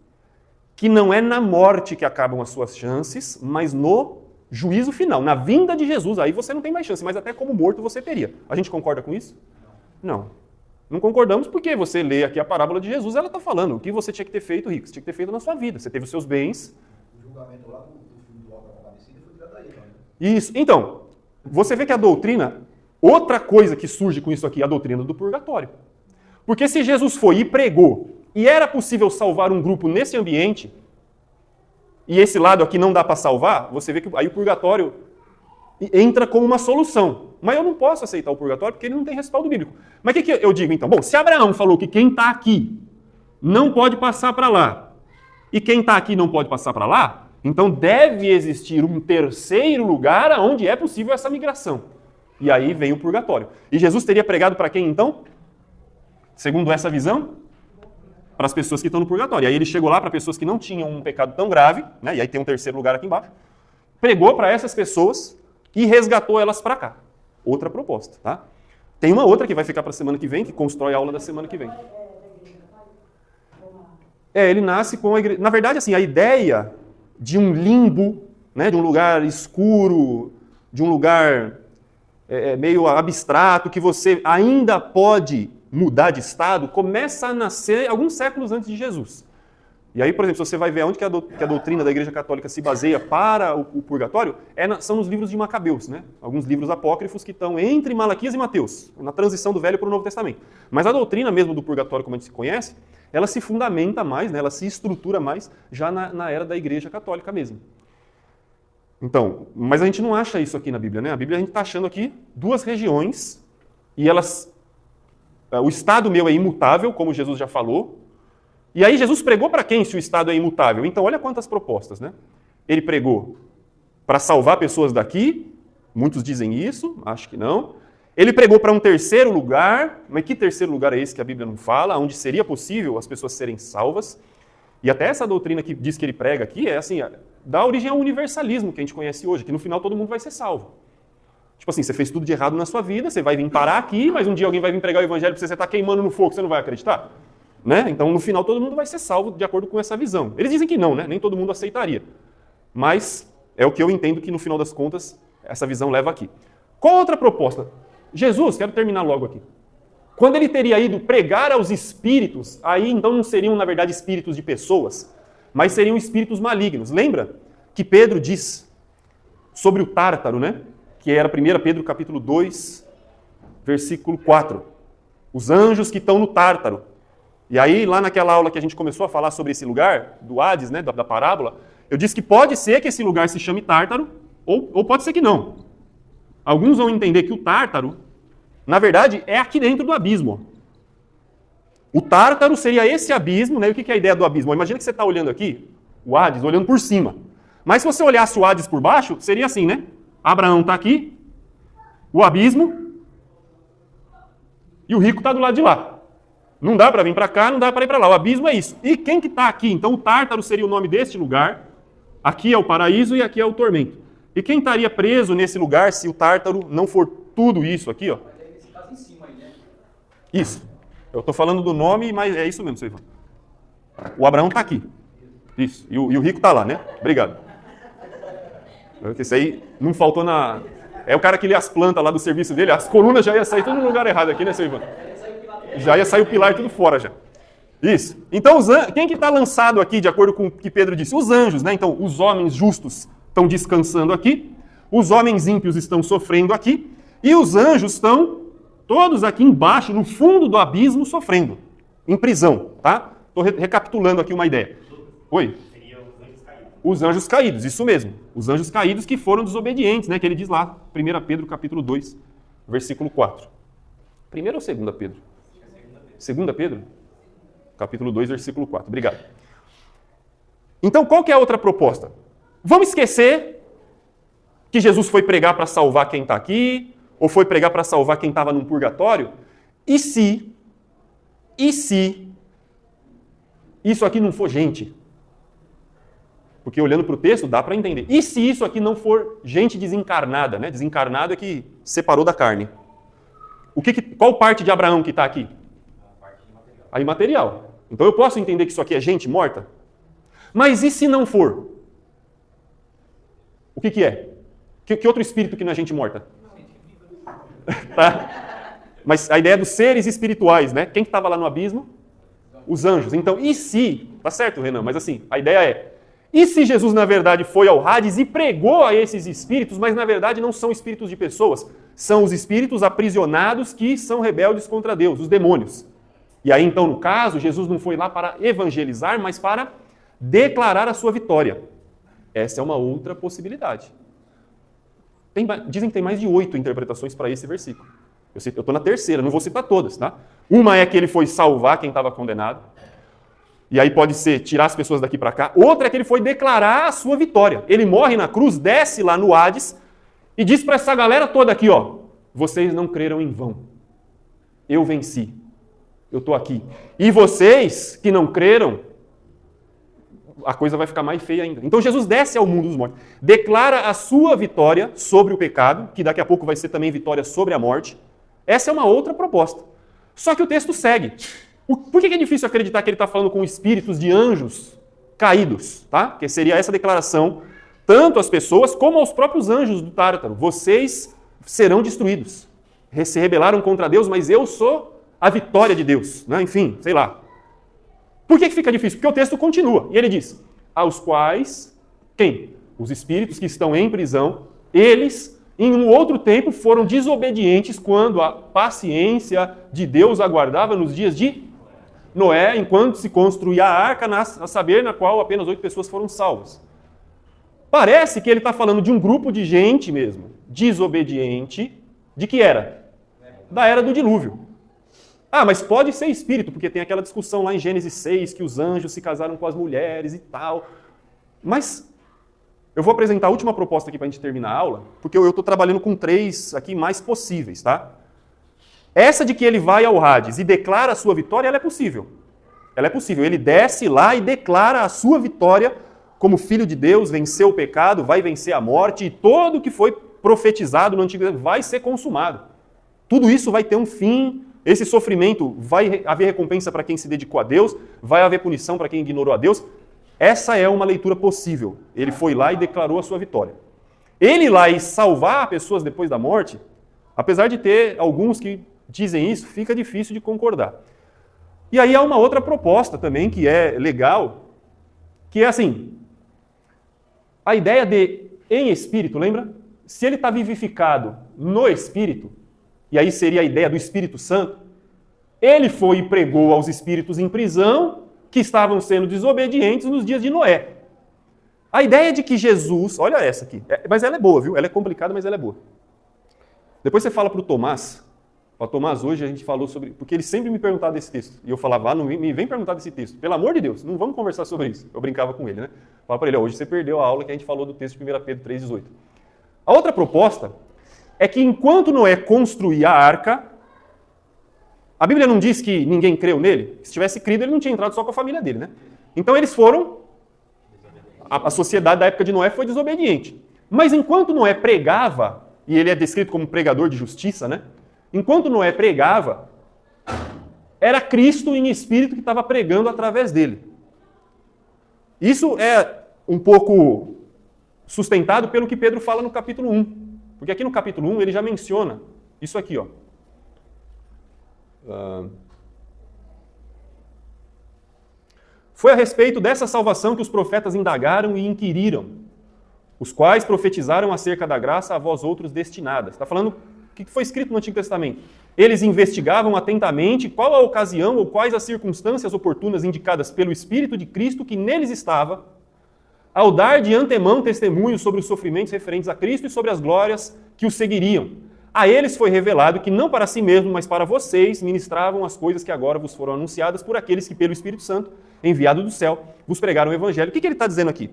[SPEAKER 1] Que não é na morte que acabam as suas chances, mas no juízo final, na vinda de Jesus. Aí você não tem mais chance, mas até como morto você teria. A gente concorda com isso? Não. Não concordamos porque você lê aqui a parábola de Jesus, ela está falando o que você tinha que ter feito, rico. Você tinha que ter feito na sua vida. Você teve os seus bens.
[SPEAKER 3] O julgamento lá do filho do Alto Compadecido foi tirado daí, né?
[SPEAKER 1] Isso. Então, você vê que a doutrina, outra coisa que surge com isso aqui, a doutrina do purgatório. Porque se Jesus foi e pregou, e era possível salvar um grupo nesse ambiente, e esse lado aqui não dá para salvar, você vê que aí o purgatório entra como uma solução. Mas eu não posso aceitar o purgatório porque ele não tem respaldo bíblico. Mas o que eu digo então? Bom, se Abraão falou que quem está aqui não pode passar para lá, e quem está aqui não pode passar para lá, então deve existir um terceiro lugar onde é possível essa migração. E aí vem o purgatório. E Jesus teria pregado para quem então? Segundo essa visão? Para as pessoas que estão no purgatório. E aí ele chegou lá para pessoas que não tinham um pecado tão grave, né? E aí tem um terceiro lugar aqui embaixo. Pregou para essas pessoas e resgatou elas para cá. Outra proposta, tá? Tem uma outra que vai ficar para a semana que vem, que constrói a aula da semana que vem. Ele nasce com a igreja. Na verdade, assim, a ideia de um limbo, né, de um lugar escuro, de um lugar meio abstrato, que você ainda pode mudar de estado, começa a nascer alguns séculos antes de Jesus. E aí, por exemplo, se você vai ver onde que a doutrina da Igreja Católica se baseia para o purgatório, são nos livros de Macabeus, né? Alguns livros apócrifos que estão entre Malaquias e Mateus, na transição do Velho para o Novo Testamento. Mas a doutrina mesmo do purgatório, como a gente se conhece, ela se fundamenta mais, né? Ela se estrutura mais já na era da Igreja Católica mesmo. Então, mas a gente não acha isso aqui na Bíblia, né? A Bíblia a gente está achando aqui duas regiões e elas... O estado meu é imutável, como Jesus já falou. E aí Jesus pregou para quem se o estado é imutável? Então olha quantas propostas, né? Ele pregou para salvar pessoas daqui, muitos dizem isso, acho que não. Ele pregou para um terceiro lugar, mas que terceiro lugar é esse que a Bíblia não fala, onde seria possível as pessoas serem salvas? E até essa doutrina que diz que ele prega aqui é assim, dá origem ao universalismo que a gente conhece hoje, que no final todo mundo vai ser salvo. Tipo assim, você fez tudo de errado na sua vida, você vai vir parar aqui, mas um dia alguém vai vir pregar o evangelho para você estar queimando no fogo, você não vai acreditar? Né? Então, no final, todo mundo vai ser salvo de acordo com essa visão. Eles dizem que não, né? Nem todo mundo aceitaria. Mas é o que eu entendo que, no final das contas, essa visão leva aqui. Qual outra proposta? Jesus, quero terminar logo aqui. Quando ele teria ido pregar aos espíritos, aí então não seriam, na verdade, espíritos de pessoas, mas seriam espíritos malignos. Lembra que Pedro diz sobre o Tártaro, né? Que era 1 Pedro capítulo 2, versículo 4. Os anjos que estão no Tártaro. E aí, lá naquela aula que a gente começou a falar sobre esse lugar, do Hades, né, da parábola, eu disse que pode ser que esse lugar se chame Tártaro, ou pode ser que não. Alguns vão entender que o Tártaro, na verdade, é aqui dentro do abismo. O Tártaro seria esse abismo, né? E o que é a ideia do abismo? Imagina que você está olhando aqui, o Hades, olhando por cima. Mas se você olhasse o Hades por baixo, seria assim, né? Abraão está aqui, o abismo, e o rico está do lado de lá. Não dá para vir para cá, não dá para ir para lá. O abismo é isso. E quem que está aqui? Então o Tártaro seria o nome deste lugar. Aqui é o paraíso e aqui é o tormento. E quem estaria preso nesse lugar se o Tártaro não for tudo isso aqui, ó?
[SPEAKER 4] Esse caso em cima aí, né?
[SPEAKER 1] Isso. Eu estou falando do nome, mas é isso mesmo, seu Ivan. O Abraão está aqui. Isso. E o rico está lá, né? Obrigado. Esse aí não faltou na... É o cara que lê as plantas lá do serviço dele, as colunas já ia sair tudo no lugar errado aqui, né, seu Ivan? Já ia sair o pilar tudo fora já. Isso. Então, quem que está lançado aqui, de acordo com o que Pedro disse? Os anjos, né? Então, os homens justos estão descansando aqui, os homens ímpios estão sofrendo aqui, e os anjos estão todos aqui embaixo, no fundo do abismo, sofrendo, em prisão, tá? Estou recapitulando aqui uma ideia. Oi? Os anjos caídos, isso mesmo. Os anjos caídos que foram desobedientes, né? Que ele diz lá, 1 Pedro capítulo 2, versículo 4. 1 ou 2 Pedro? 2 Pedro? Capítulo 2, versículo 4. Obrigado. Então, qual que é a outra proposta? Vamos esquecer que Jesus foi pregar para salvar quem está aqui, ou foi pregar para salvar quem estava num purgatório? E se isso aqui não for gente? Porque olhando para o texto dá para entender. E se isso aqui não for gente desencarnada, né? Desencarnado é que separou da carne. Qual parte de Abraão que está aqui? A imaterial. Então eu posso entender que isso aqui é gente morta? Mas e se não for? O que é? Que outro espírito que não é gente morta? Tá? Mas a ideia é dos seres espirituais, né? Quem que estava lá no abismo? Os anjos. Então, e se... Tá certo, Renan? Mas assim, a ideia é... E se Jesus, na verdade, foi ao Hades e pregou a esses espíritos, mas na verdade não são espíritos de pessoas, são os espíritos aprisionados que são rebeldes contra Deus, os demônios. E aí, então, no caso, Jesus não foi lá para evangelizar, mas para declarar a sua vitória. Essa é uma outra possibilidade. Dizem que tem mais de 8 interpretações para esse versículo. Eu estou na terceira, não vou citar todas, tá? Uma é que ele foi salvar quem estava condenado. E aí pode ser tirar as pessoas daqui para cá. Outra é que ele foi declarar a sua vitória. Ele morre na cruz, desce lá no Hades e diz para essa galera toda aqui, ó, vocês não creram em vão. Eu venci. Eu estou aqui. E vocês que não creram, a coisa vai ficar mais feia ainda. Então Jesus desce ao mundo dos mortos, declara a sua vitória sobre o pecado, que daqui a pouco vai ser também vitória sobre a morte. Essa é uma outra proposta. Só que o texto segue. Por que é difícil acreditar que ele está falando com espíritos de anjos caídos? Tá? Porque seria essa declaração, tanto às pessoas como aos próprios anjos do Tártaro. Vocês serão destruídos. Se rebelaram contra Deus, mas eu sou a vitória de Deus. Né? Enfim, sei lá. Por que fica difícil? Porque o texto continua. E ele diz, aos quais, quem? Os espíritos que estão em prisão, eles, em um outro tempo, foram desobedientes quando a paciência de Deus aguardava nos dias de Noé, enquanto se construía a arca, a saber, na qual apenas 8 pessoas foram salvas. Parece que ele está falando de um grupo de gente mesmo, desobediente, de que era? Da era do dilúvio. Ah, mas pode ser espírito, porque tem aquela discussão lá em Gênesis 6, que os anjos se casaram com as mulheres e tal. Mas eu vou apresentar a última proposta aqui para a gente terminar a aula, porque eu estou trabalhando com 3 aqui mais possíveis, tá? Essa de que ele vai ao Hades e declara a sua vitória, ela é possível. Ela é possível. Ele desce lá e declara a sua vitória como filho de Deus, venceu o pecado, vai vencer a morte, e tudo que foi profetizado no Antigo Testamento vai ser consumado. Tudo isso vai ter um fim. Esse sofrimento, vai haver recompensa para quem se dedicou a Deus, vai haver punição para quem ignorou a Deus. Essa é uma leitura possível. Ele foi lá e declarou a sua vitória. Ele ir lá e salvar pessoas depois da morte, apesar de ter alguns que dizem isso, fica difícil de concordar. E aí há uma outra proposta também que é legal, que é assim, a ideia de em espírito, lembra? Se ele está vivificado no espírito, e aí seria a ideia do Espírito Santo, ele foi e pregou aos espíritos em prisão que estavam sendo desobedientes nos dias de Noé. A ideia de que Jesus... Olha essa aqui. Mas ela é boa, viu? Ela é complicada, mas ela é boa. Depois você fala para o Tomás. O Tomás, hoje a gente falou sobre... Porque ele sempre me perguntava desse texto. E eu falava, não me vem perguntar desse texto. Pelo amor de Deus, não vamos conversar sobre isso. Eu brincava com ele, né? Falava para ele, hoje você perdeu a aula que a gente falou do texto de 1 Pedro 3,18. A outra proposta é que enquanto Noé construía a arca, a Bíblia não diz que ninguém creu nele? Se tivesse crido, ele não tinha entrado só com a família dele, né? Então eles foram... A sociedade da época de Noé foi desobediente. Mas enquanto Noé pregava, e ele é descrito como pregador de justiça, né? Enquanto Noé pregava, era Cristo em espírito que estava pregando através dele. Isso é um pouco sustentado pelo que Pedro fala no capítulo 1. Porque aqui no capítulo 1 ele já menciona isso aqui, ó. Foi a respeito dessa salvação que os profetas indagaram e inquiriram, os quais profetizaram acerca da graça a vós outros destinadas. Está falando o que foi escrito no Antigo Testamento. Eles investigavam atentamente qual a ocasião ou quais as circunstâncias oportunas indicadas pelo Espírito de Cristo que neles estava, ao dar de antemão testemunho sobre os sofrimentos referentes a Cristo e sobre as glórias que o seguiriam. a eles foi revelado que não para si mesmo, mas para vocês ministravam as coisas que agora vos foram anunciadas por aqueles que pelo Espírito Santo, enviado do céu, vos pregaram o Evangelho. O que ele está dizendo aqui?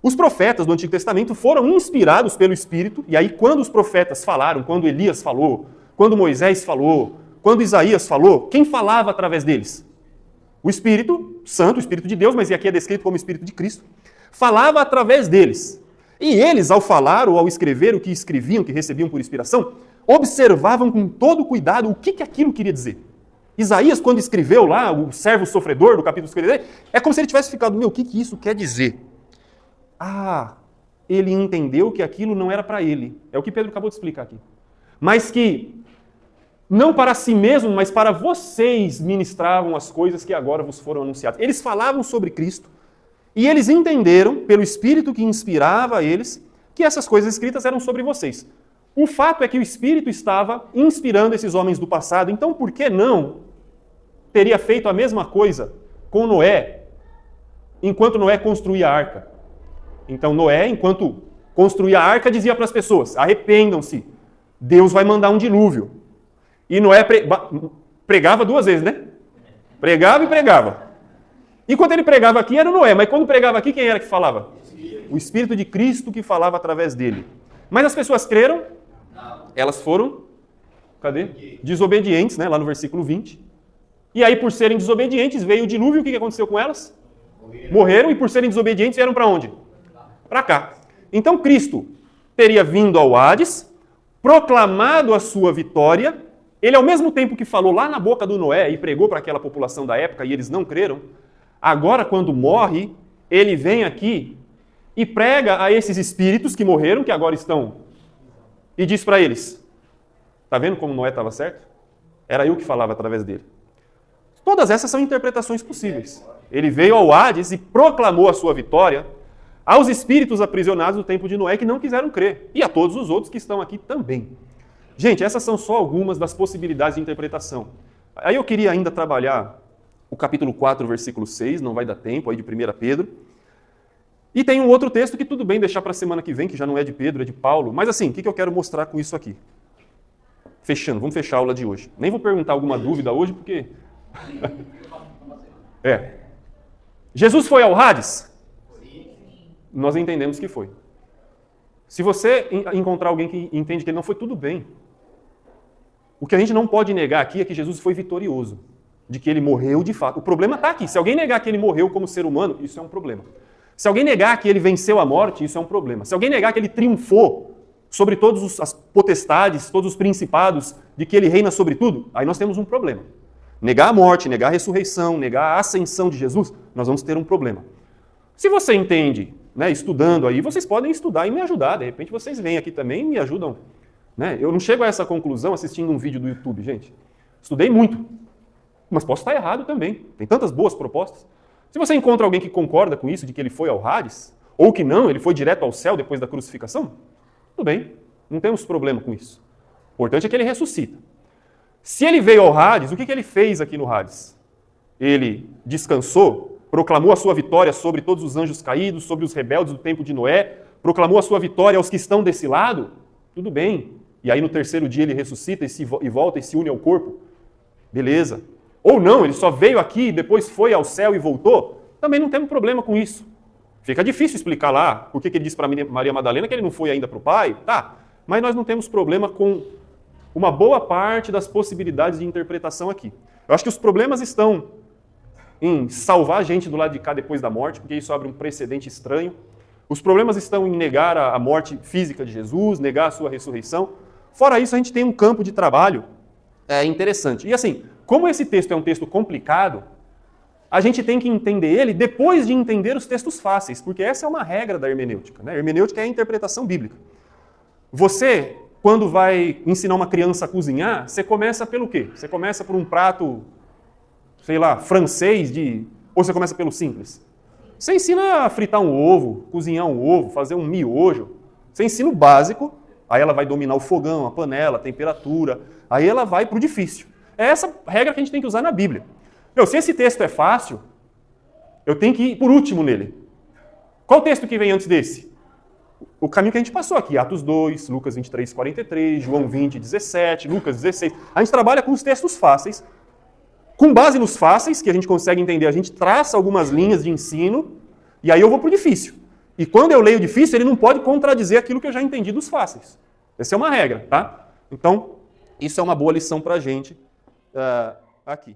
[SPEAKER 1] Os profetas do Antigo Testamento foram inspirados pelo Espírito, e aí quando os profetas falaram, quando Elias falou, quando Moisés falou, quando Isaías falou, quem falava através deles? O Espírito Santo, o Espírito de Deus, mas aqui é descrito como Espírito de Cristo, falava através deles. E eles, ao falar ou ao escrever o que escreviam, que recebiam por inspiração, observavam com todo cuidado o que aquilo queria dizer. Isaías, quando escreveu lá, o servo sofredor, do capítulo 53, é como se ele tivesse ficado, o que isso quer dizer? Ele entendeu que aquilo não era para ele. É o que Pedro acabou de explicar aqui. Mas que, não para si mesmo, mas para vocês ministravam as coisas que agora vos foram anunciadas. Eles falavam sobre Cristo e eles entenderam, pelo Espírito que inspirava eles, que essas coisas escritas eram sobre vocês. O fato é que o Espírito estava inspirando esses homens do passado, então por que não teria feito a mesma coisa com Noé, enquanto Noé construía a arca? Então Noé, enquanto construía a arca, dizia para as pessoas, arrependam-se, Deus vai mandar um dilúvio. E Noé pregava 2 vezes, né? Pregava e pregava. Enquanto ele pregava aqui era Noé, mas quando pregava aqui, quem era que falava? O Espírito de Cristo que falava através dele. Mas as pessoas creram? Elas foram, desobedientes, né? Lá no versículo 20. E aí, por serem desobedientes, veio o dilúvio, o que aconteceu com elas? Morreram, e por serem desobedientes, vieram para onde? Para cá. Então Cristo teria vindo ao Hades, proclamado a sua vitória. Ele, ao mesmo tempo que falou lá na boca do Noé e pregou para aquela população da época e eles não creram, agora, quando morre, ele vem aqui e prega a esses espíritos que morreram, que agora estão, e diz para eles, está vendo como Noé estava certo? Era eu que falava através dele. Todas essas são interpretações possíveis. Ele veio ao Hades e proclamou a sua vitória aos espíritos aprisionados no tempo de Noé que não quiseram crer, e a todos os outros que estão aqui também. Gente, essas são só algumas das possibilidades de interpretação. Aí eu queria ainda trabalhar o capítulo 4, versículo 6, não vai dar tempo, aí de 1 Pedro. E tem um outro texto que tudo bem deixar para a semana que vem, que já não é de Pedro, é de Paulo. Mas assim, o que eu quero mostrar com isso aqui? Fechando, vamos fechar a aula de hoje. Nem vou perguntar alguma dúvida hoje, porque... Jesus foi ao Hades? Nós entendemos que foi. Se você encontrar alguém que entende que ele não foi, tudo bem. O que a gente não pode negar aqui é que Jesus foi vitorioso, de que ele morreu de fato. O problema está aqui. Se alguém negar que ele morreu como ser humano, isso é um problema. Se alguém negar que ele venceu a morte, isso é um problema. Se alguém negar que ele triunfou sobre todas as potestades, todos os principados, de que ele reina sobre tudo, aí nós temos um problema. Negar a morte, negar a ressurreição, negar a ascensão de Jesus, nós vamos ter um problema. Se você entende, né, estudando aí, vocês podem estudar e me ajudar. De repente vocês vêm aqui também e me ajudam. Né? Eu não chego a essa conclusão assistindo um vídeo do YouTube, gente. Estudei muito, mas posso estar errado também. Tem tantas boas propostas. Se você encontra alguém que concorda com isso, de que ele foi ao Hades, ou que não, ele foi direto ao céu depois da crucificação, tudo bem, não temos problema com isso. O importante é que ele ressuscita. Se ele veio ao Hades, o que ele fez aqui no Hades? Ele descansou, proclamou a sua vitória sobre todos os anjos caídos, sobre os rebeldes do tempo de Noé, proclamou a sua vitória aos que estão desse lado, tudo bem. E aí no 3º dia ele ressuscita e volta e se une ao corpo, beleza. Ou não, ele só veio aqui e depois foi ao céu e voltou, também não temos problema com isso. Fica difícil explicar lá por que ele disse para Maria Madalena que ele não foi ainda para o Pai, tá, mas nós não temos problema com uma boa parte das possibilidades de interpretação aqui. Eu acho que os problemas estão em salvar a gente do lado de cá depois da morte, porque isso abre um precedente estranho. Os problemas estão em negar a morte física de Jesus, negar a sua ressurreição. Fora isso, a gente tem um campo de trabalho interessante. E assim, como esse texto é um texto complicado, a gente tem que entender ele depois de entender os textos fáceis, porque essa é uma regra da hermenêutica. Né? A hermenêutica é a interpretação bíblica. Você, quando vai ensinar uma criança a cozinhar, você começa pelo quê? Você começa por um prato, sei lá, francês, ou você começa pelo simples? Você ensina a fritar um ovo, cozinhar um ovo, fazer um miojo. Você ensina o básico, aí ela vai dominar o fogão, a panela, a temperatura, aí ela vai para o difícil. É essa regra que a gente tem que usar na Bíblia. Se esse texto é fácil, eu tenho que ir por último nele. Qual texto que vem antes desse? o caminho que a gente passou aqui, Atos 2, Lucas 23, 43, João 20, 17, Lucas 16. A gente trabalha com os textos fáceis. Com base nos fáceis, que a gente consegue entender, a gente traça algumas linhas de ensino, e aí eu vou para o difícil. E quando eu leio o difícil, ele não pode contradizer aquilo que eu já entendi dos fáceis. Essa é uma regra, tá? Então, isso é uma boa lição para a gente aqui.